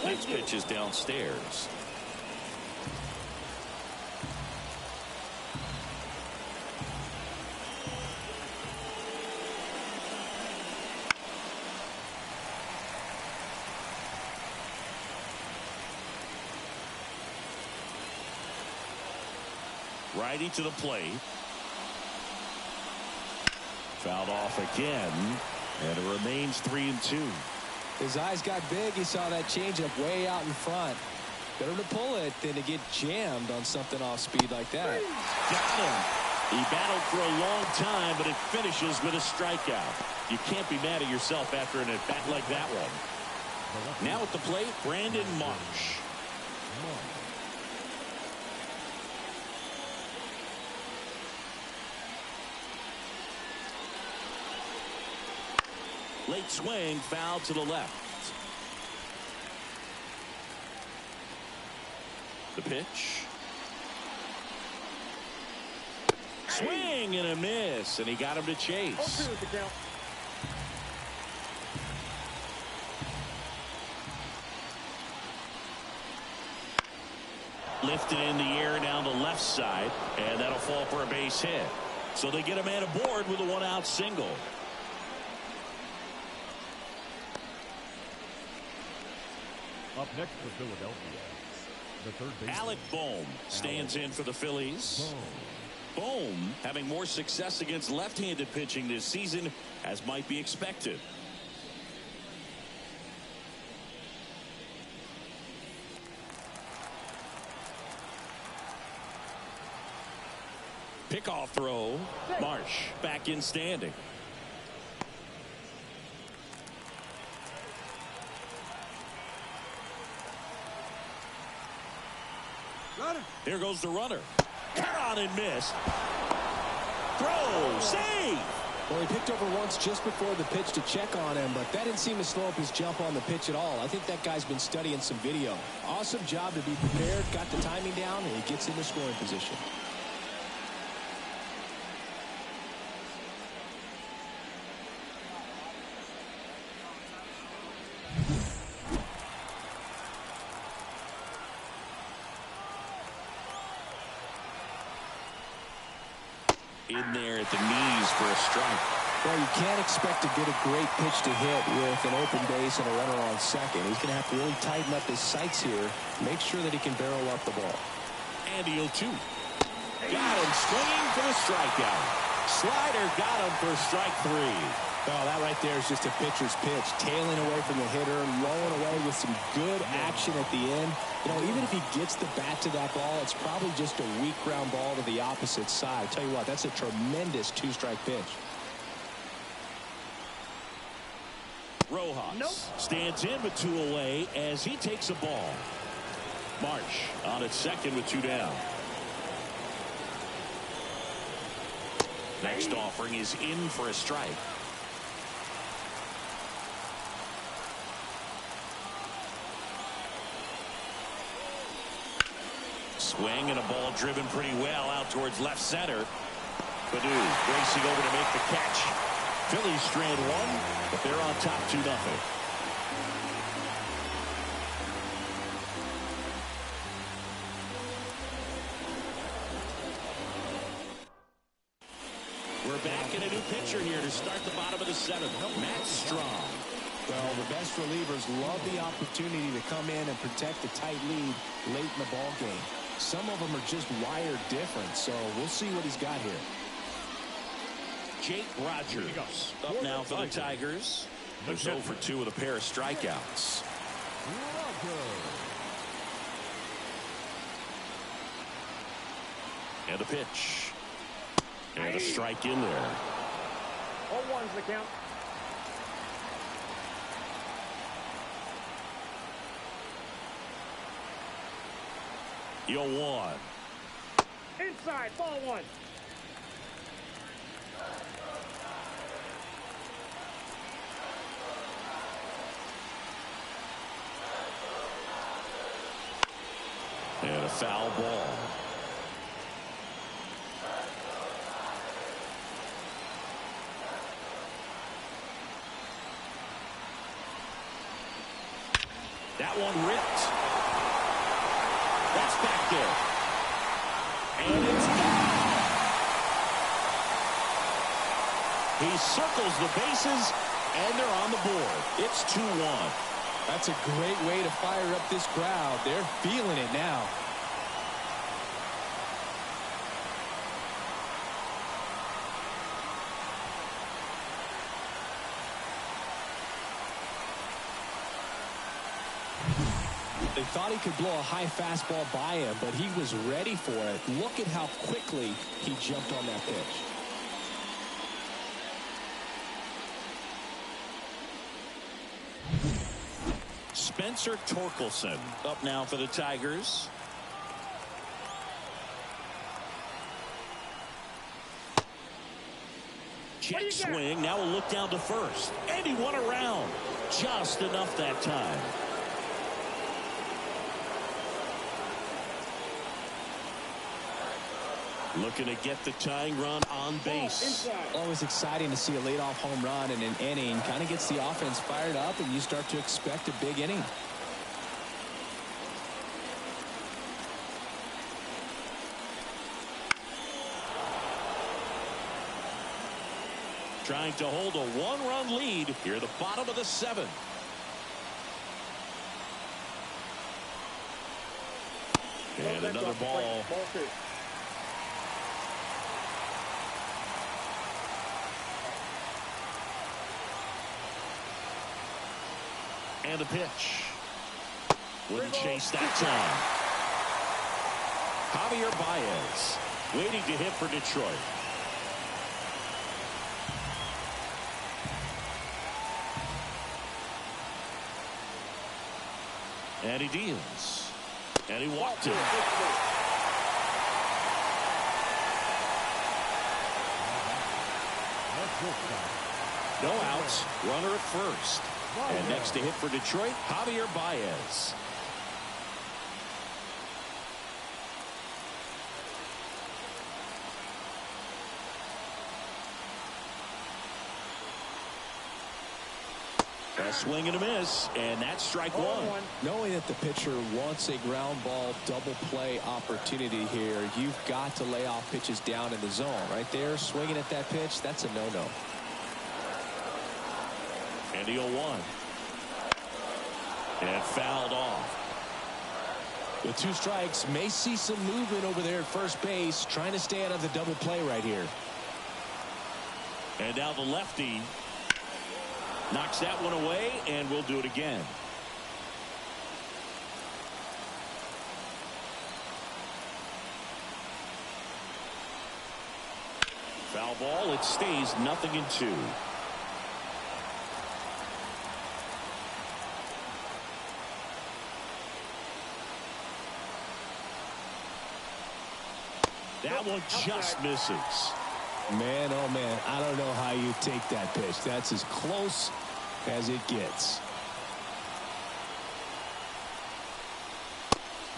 Next pitch is downstairs. Righty to the plate. Fouled off again, and it remains 3-2. His eyes got big. He saw that changeup way out in front. Better to pull it than to get jammed on something off speed like that. Got him. He battled for a long time, but it finishes with a strikeout. You can't be mad at yourself after an at-bat like that one. Now at the plate, Brandon Marsh. Late swing, foul to the left. The pitch. Swing and a miss, and he got him to chase. 0-2 the count. Lifted in the air down the left side, and that'll fall for a base hit. So they get a man aboard with a 1-out single. Up next for Philadelphia, the third baseman, Alec Bohm stands in for the Phillies. Bohm having more success against left-handed pitching this season, as might be expected. Pickoff throw. Marsh back in standing. Here goes the runner. Cut on and miss. Throw. Save. Well, he picked over once just before the pitch to check on him, but that didn't seem to slow up his jump on the pitch at all. I think that guy's been studying some video. Awesome job to be prepared, got the timing down, and he gets into scoring position. In there at the knees for a strike. Well, you can't expect to get a great pitch to hit with an open base and a runner on second. He's going to have to really tighten up his sights here, make sure that he can barrel up the ball. And the 0-2. Got him swinging for the strikeout. Slider got him for strike 3. Oh, that right there is just a pitcher's pitch, tailing away from the hitter, lowing away with some good action at the end. You know, even if he gets the bat to that ball, it's probably just a weak ground ball to the opposite side. Tell you what, that's a tremendous 2-strike pitch. Rojas stands in with 2 away as he takes a ball. Marsh on at second with 2 down. Next offering is in for a strike. Swing and a ball driven pretty well out towards left center. Padu racing over to make the catch. Phillies strand one, but they're on top 2-0. We're back in a new pitcher here to start the bottom of the 7th. Matt Strong. Well, the best relievers love the opportunity to come in and protect a tight lead late in the ball game. Some of them are just wired different, so we'll see what he's got here. Jake Rogers up now for the Tigers. They're 0 for 2 with a pair of strikeouts. And a pitch. And a strike in there. 0-1's the count. The 0-1. Inside, ball 1. And a foul ball. That one ripped. That's back there. And it's gone. He circles the bases, and they're on the board. It's 2-1. That's a great way to fire up this crowd. They're feeling it now. They thought he could blow a high fastball by him, but he was ready for it. Look at how quickly he jumped on that pitch. Spencer Torkelson up now for the Tigers. Check swing. Now a look down to first. And he won around. Just enough that time. Looking to get the tying run on base. Always exciting to see a leadoff home run in an inning. Kind of gets the offense fired up, and you start to expect a big inning. Trying to hold a 1-run lead here at the bottom of the 7th. And another ball. And a pitch. Wouldn't chase that time. Javier Baez waiting to hit for Detroit. And he deals. And he walked it. No outs. Runner at first. And next to hit for Detroit, Javier Baez. A swing and a miss, and that's strike 1. Knowing that the pitcher wants a ground ball double play opportunity here, you've got to lay off pitches down in the zone. Right there, swinging at that pitch, that's a no-no. And the 0-1. And fouled off. With 2 strikes, may see some movement over there at first base, trying to stay out of the double play right here. And now the lefty knocks that one away, and we'll do it again. Foul ball. It stays 0-2. That one just misses. Man, oh man, I don't know how you take that pitch. That's as close as it gets.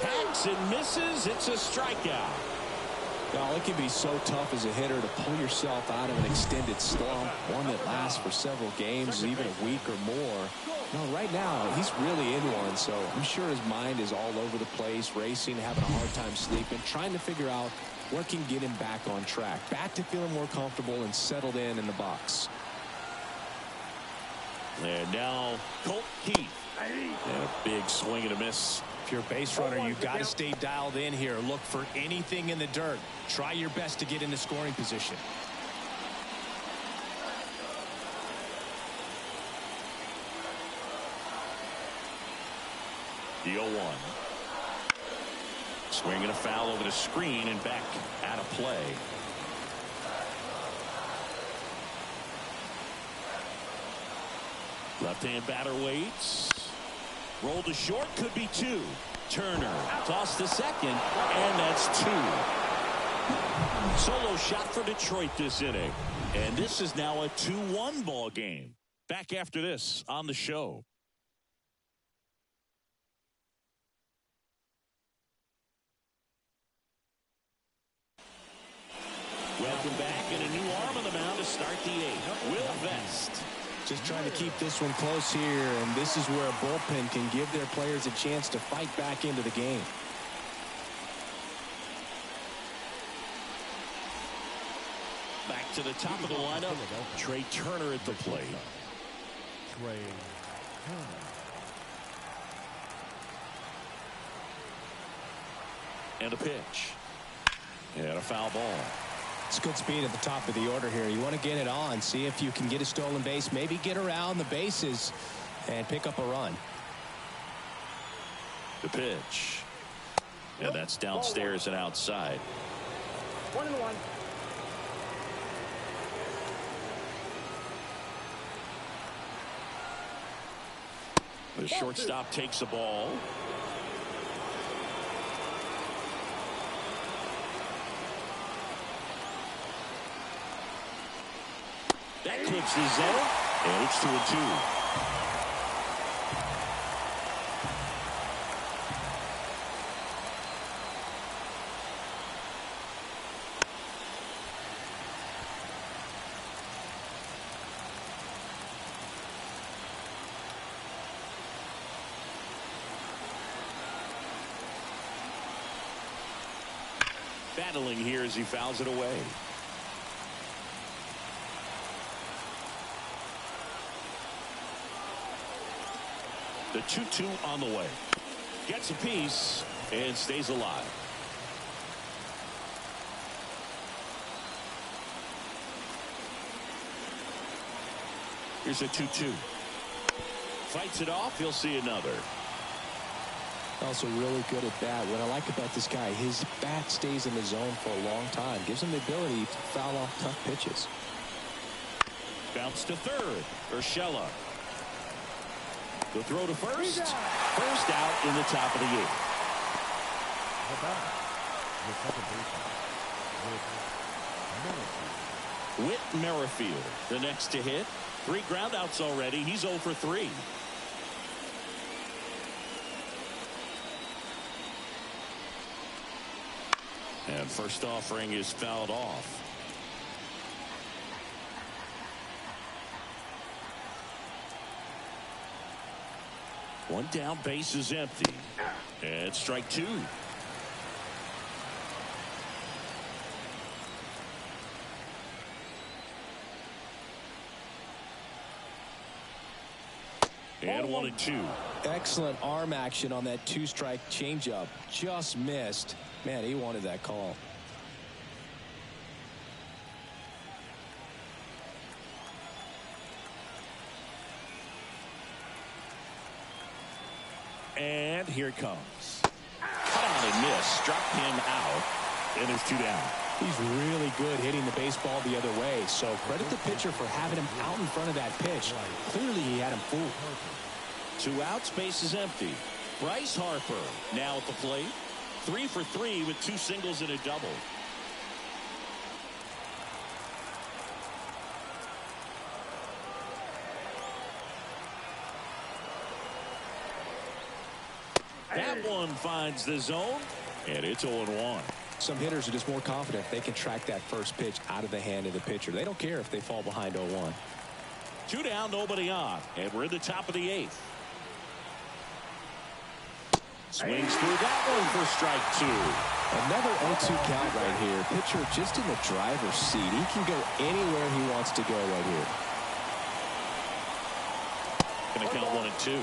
Had swings and misses. It's a strikeout. Well, it can be so tough as a hitter to pull yourself out of an extended slump, one that lasts for several games, even a week or more. No, right now, he's really in one, so I'm sure his mind is all over the place, racing, having a hard time sleeping, trying to figure out what can get him back on track, back to feeling more comfortable and settled in the box. And now Colt Keith. And a big swing and a miss. If you're a base runner, you've got to stay dialed in here. Look for anything in the dirt. Try your best to get into scoring position. The 0-1. Swing and a foul over the screen and back out of play. Left-hand batter waits. Roll to short, could be two. Turner toss to second, and that's two. Solo shot for Detroit this inning. And this is now a 2-1 ball game. Back after this on the show. Welcome back, and a new arm on the mound to start the eighth. Will Vest. Just trying to keep this one close here, and this is where a bullpen can give their players a chance to fight back into the game. Back to the top of the lineup. Trey Turner at the plate. Trey Turner. And a pitch. And a foul ball. It's good speed at the top of the order here. You want to get it on, see if you can get a stolen base, maybe get around the bases and pick up a run. The pitch. And that's downstairs and outside. 1-1. The shortstop takes the ball. That clips the zone, and it's 2-2. Battling here as he fouls it away. The 2-2 on the way. Gets a piece and stays alive. Here's a 2-2. Fights it off. He'll see another. Also really good at bat. What I like about this guy, his bat stays in the zone for a long time. Gives him the ability to foul off tough pitches. Bounce to third. Urshela. The throw to first. First out in the top of the eighth. The batter, the second baseman, Whit Merrifield, the next to hit. 3 groundouts already. He's 0 for 3. And first offering is fouled off. One down, base is empty. And strike 2. And 1-2. Excellent arm action on that 2-strike changeup. Just missed. Man, he wanted that call. And here it comes. Cut on and miss. Struck him out. And there's 2 down. He's really good hitting the baseball the other way. So credit the pitcher for having him out in front of that pitch. Clearly he had him fooled. 2 outs, base is empty. Bryce Harper now at the plate. 3 for 3 with 2 singles and a double. That one finds the zone, and it's 0-1. Some hitters are just more confident they can track that first pitch out of the hand of the pitcher. They don't care if they fall behind 0-1. 2 down, nobody on, and we're in the top of the 8th. Swings through that one for strike 2. Another 0-2 count right here. Pitcher just in the driver's seat. He can go anywhere he wants to go right here. Going to count 1 and 2.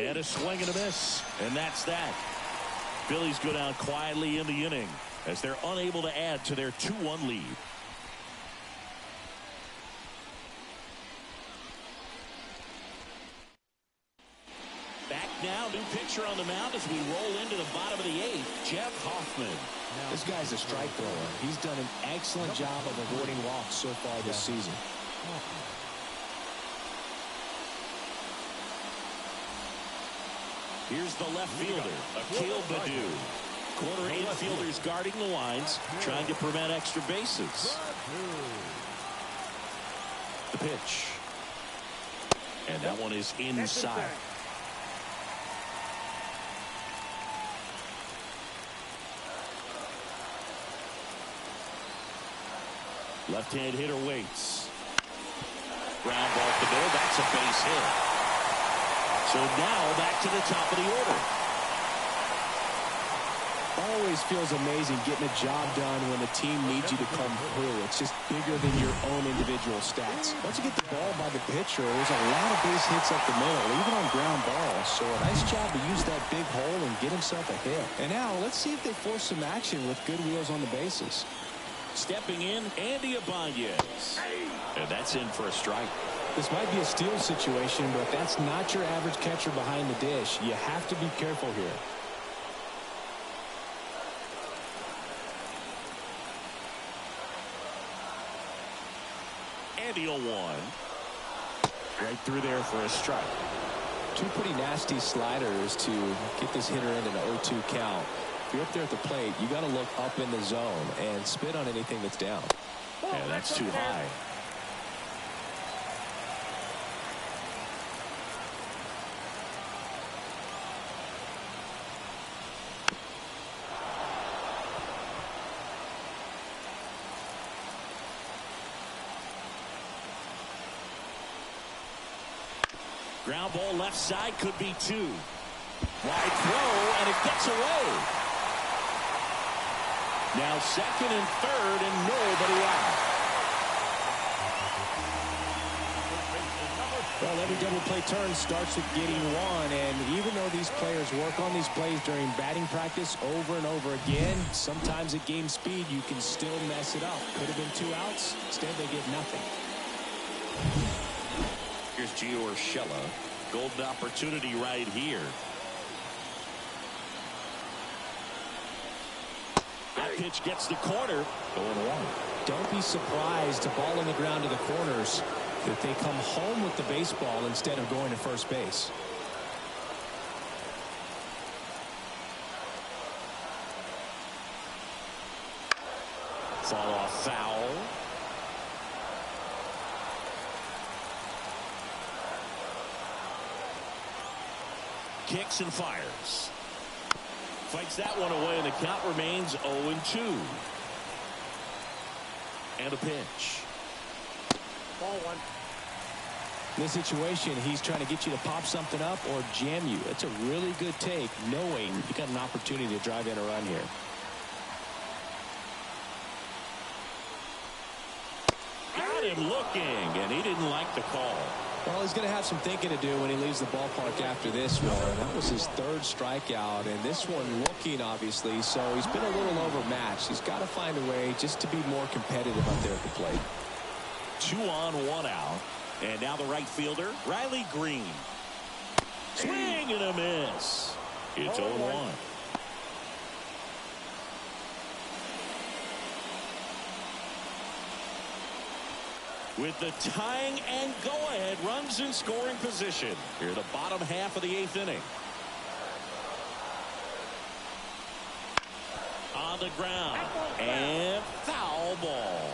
And a swing and a miss. And that's that. Phillies go down quietly in the inning as they're unable to add to their 2-1 lead. Back now, new pitcher on the mound as we roll into the bottom of the 8th, Jeff Hoffman. This guy's a strike thrower. He's done an excellent job of avoiding walks so far this season. Here's the left fielder, Akil Baddoo. Corner infielders guarding the lines, trying to prevent extra bases. The pitch. And that one is inside. Left-hand hitter waits. Ground ball to the middle. That's a base hit. So now back to the top of the order. Always feels amazing getting a job done when the team needs you to come through. It's just bigger than your own individual stats. Once you get the ball by the pitcher, there's a lot of base hits up the middle, even on ground balls. So a nice job to use that big hole and get himself a hit. And now let's see if they force some action with good wheels on the bases. Stepping in, Andy Ibanez. And that's in for a strike. This might be a steal situation, but that's not your average catcher behind the dish. You have to be careful here. Andy 0-1. Right through there for a strike. Two pretty nasty sliders to get this hitter into an 0-2 count. If you're up there at the plate, you got to look up in the zone and spit on anything that's down. Yeah, that's too high. Ground ball left side, could be 2. Wide throw, and it gets away. Now second and third, and nobody out. Well, every double play turn starts with getting one, and even though these players work on these plays during batting practice over and over again, sometimes at game speed you can still mess it up. Could have been 2 outs. Instead, they get nothing. Here's Gio Urshela. Golden opportunity right here. That pitch gets the corner. 0-1. Don't be surprised to ball on the ground to the corners if they come home with the baseball instead of going to first base. Fall off foul. Kicks and fires. Fights that one away, and the count remains 0-2. And a pitch. Ball 1. In this situation, he's trying to get you to pop something up or jam you. It's a really good take, knowing you got an opportunity to drive in a run here. Got him looking, and he didn't like the call. Well, he's going to have some thinking to do when he leaves the ballpark after this one. That was his 3rd strikeout, and this one looking, obviously, so he's been a little overmatched. He's got to find a way just to be more competitive up there at the plate. 2 on, 1 out. And now the right fielder, Riley Green. Swing and a miss. It's 0-1. With the tying and go-ahead runs in scoring position here, the bottom half of the 8th inning. On the ground, and foul ball.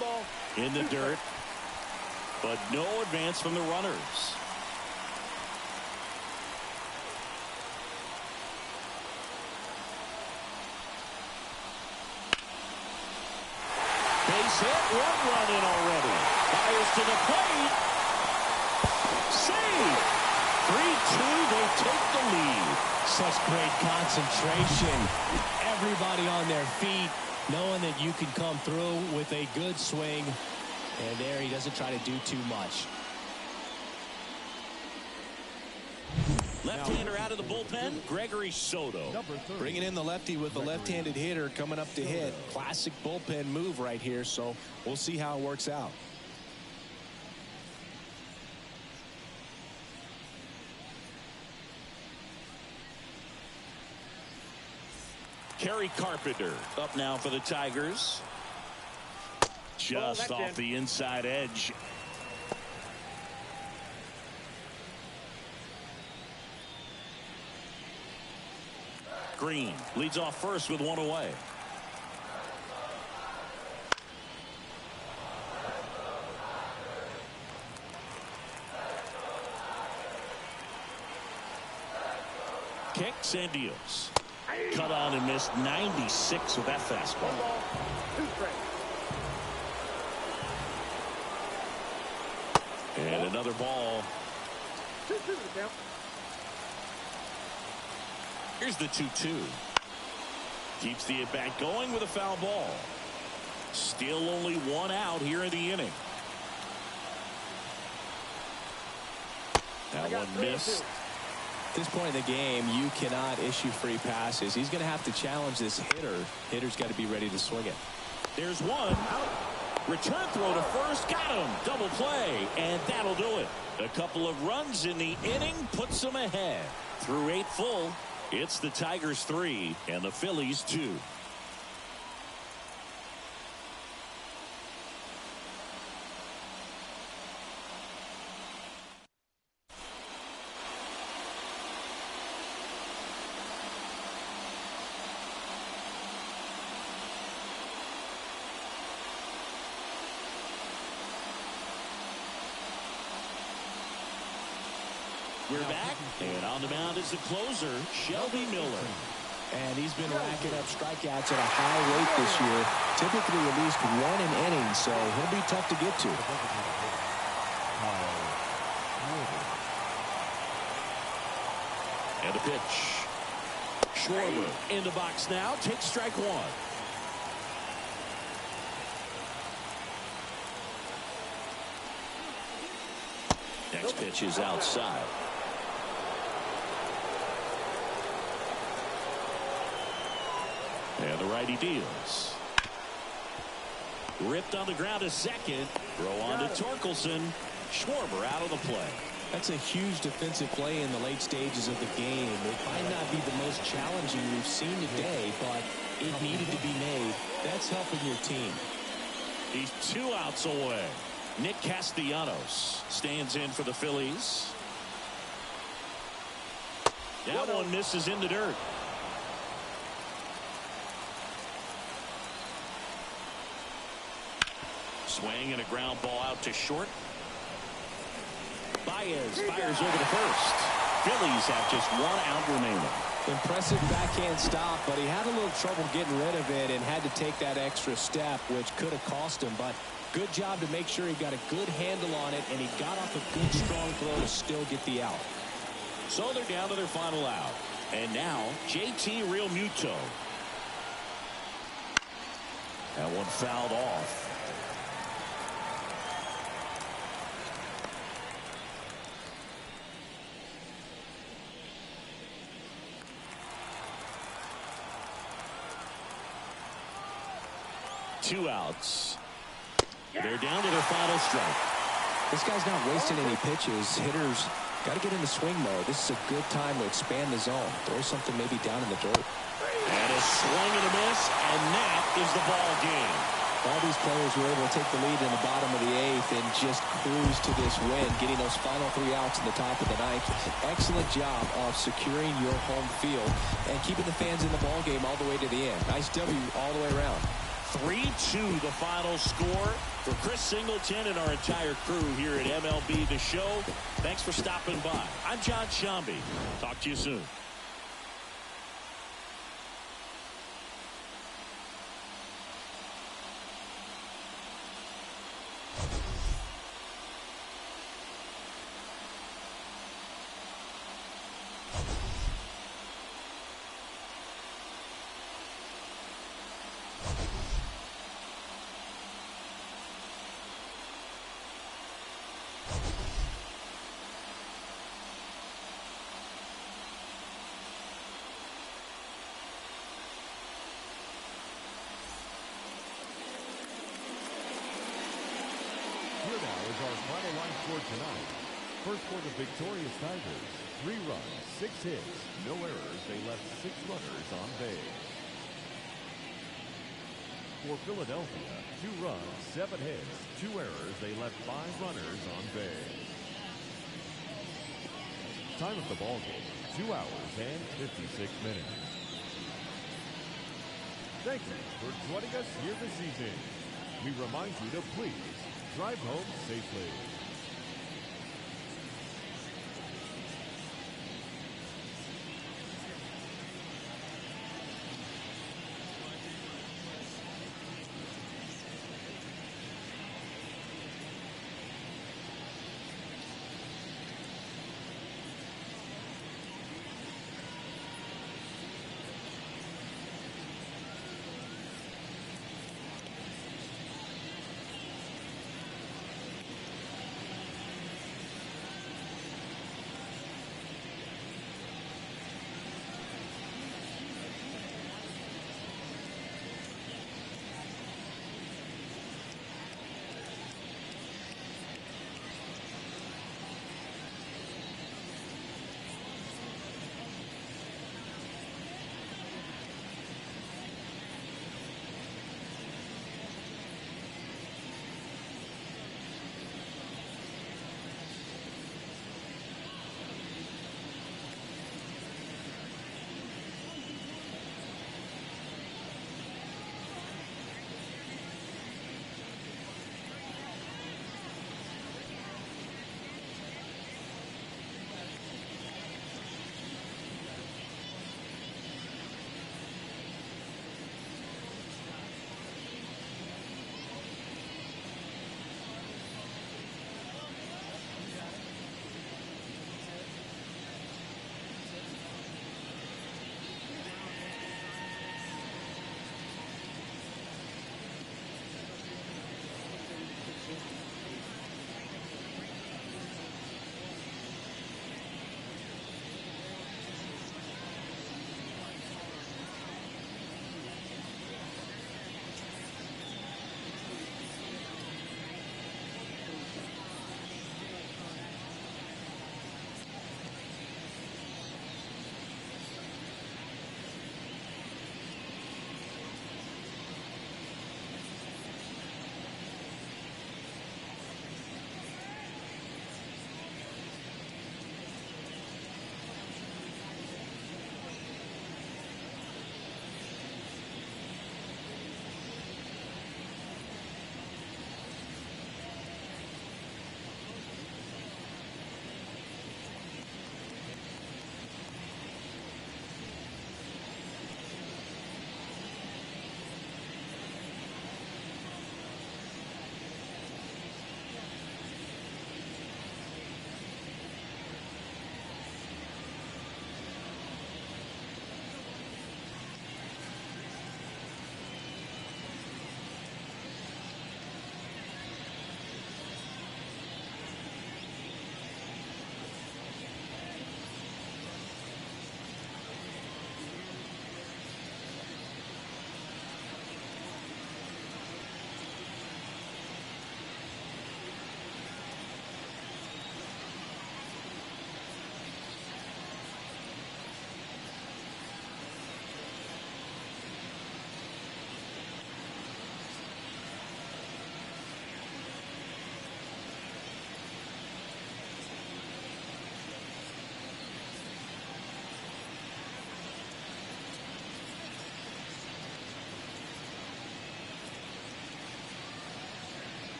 ball. In the dirt, but no advance from the runners. Base hit, 1 run in already. Fires to the plate. Save. 3-2, they take the lead. Such great concentration. Everybody on their feet, knowing that you can come through with a good swing. And there, he doesn't try to do too much. Left-hander out of the bullpen, Gregory Soto. Bringing in the lefty with the left-handed hitter coming up to hit. Classic bullpen move right here, so we'll see how it works out. Kerry Carpenter up now for the Tigers. Just off the inside edge. Green leads off first with 1 away. Kicks and deals. Cut on and missed 96 with that fastball. 2 straight. And another ball. 2-2 to the count. Here's the 2-2. Keeps the at-bat going with a foul ball. Still only 1 out here in the inning. That one missed. At this point in the game, you cannot issue free passes. He's going to have to challenge this hitter. Hitter's got to be ready to swing it. There's one. Return throw to first. Got him. Double play. And that'll do it. A couple of runs in the inning puts them ahead. Through 8 full, it's the Tigers 3 and the Phillies 2. We're back, and on the mound is the closer, Shelby Miller. And he's been racking up strikeouts at a high rate this year, typically at least 1 an inning, so he'll be tough to get to. And a pitch. Schwarber in the box now, takes strike 1. Next pitch is outside. And the righty deals. Ripped on the ground to second. Throw on to Torkelson. Schwarber out of the play. That's a huge defensive play in the late stages of the game. It might not be the most challenging we've seen today, but it needed to be made. That's helping your team. He's 2 outs away. Nick Castellanos stands in for the Phillies. That one misses in the dirt. Swing and a ground ball out to short. Baez fires over to first. Phillies have just 1 out remaining. Impressive backhand stop, but he had a little trouble getting rid of it and had to take that extra step, which could have cost him. But good job to make sure he got a good handle on it, and he got off a good, strong throw to still get the out. So they're down to their final out. And now, JT Realmuto. That one fouled off. Two outs. They're down to their final strike. This guy's not wasting any pitches. Hitters got to get into swing mode. This is a good time to expand the zone. Throw something maybe down in the dirt. And a swing and a miss, and that is the ball game. All these players were able to take the lead in the bottom of the 8th and just cruise to this win, getting those final 3 outs in the top of the 9th. Excellent job of securing your home field and keeping the fans in the ball game all the way to the end. Nice W all the way around. 3-2 the final score. For Chris Singleton and our entire crew here at MLB The Show, thanks for stopping by. I'm John Shambi. Talk to you soon. Here now is our final line score tonight. First for the victorious Tigers, 3 runs, 6 hits, no errors. They left 6 runners on base. For Philadelphia, 2 runs, 7 hits, 2 errors. They left 5 runners on base. Time of the ball game, 2 hours and 56 minutes. Thank you for joining us here this evening. We remind you to please drive home safely.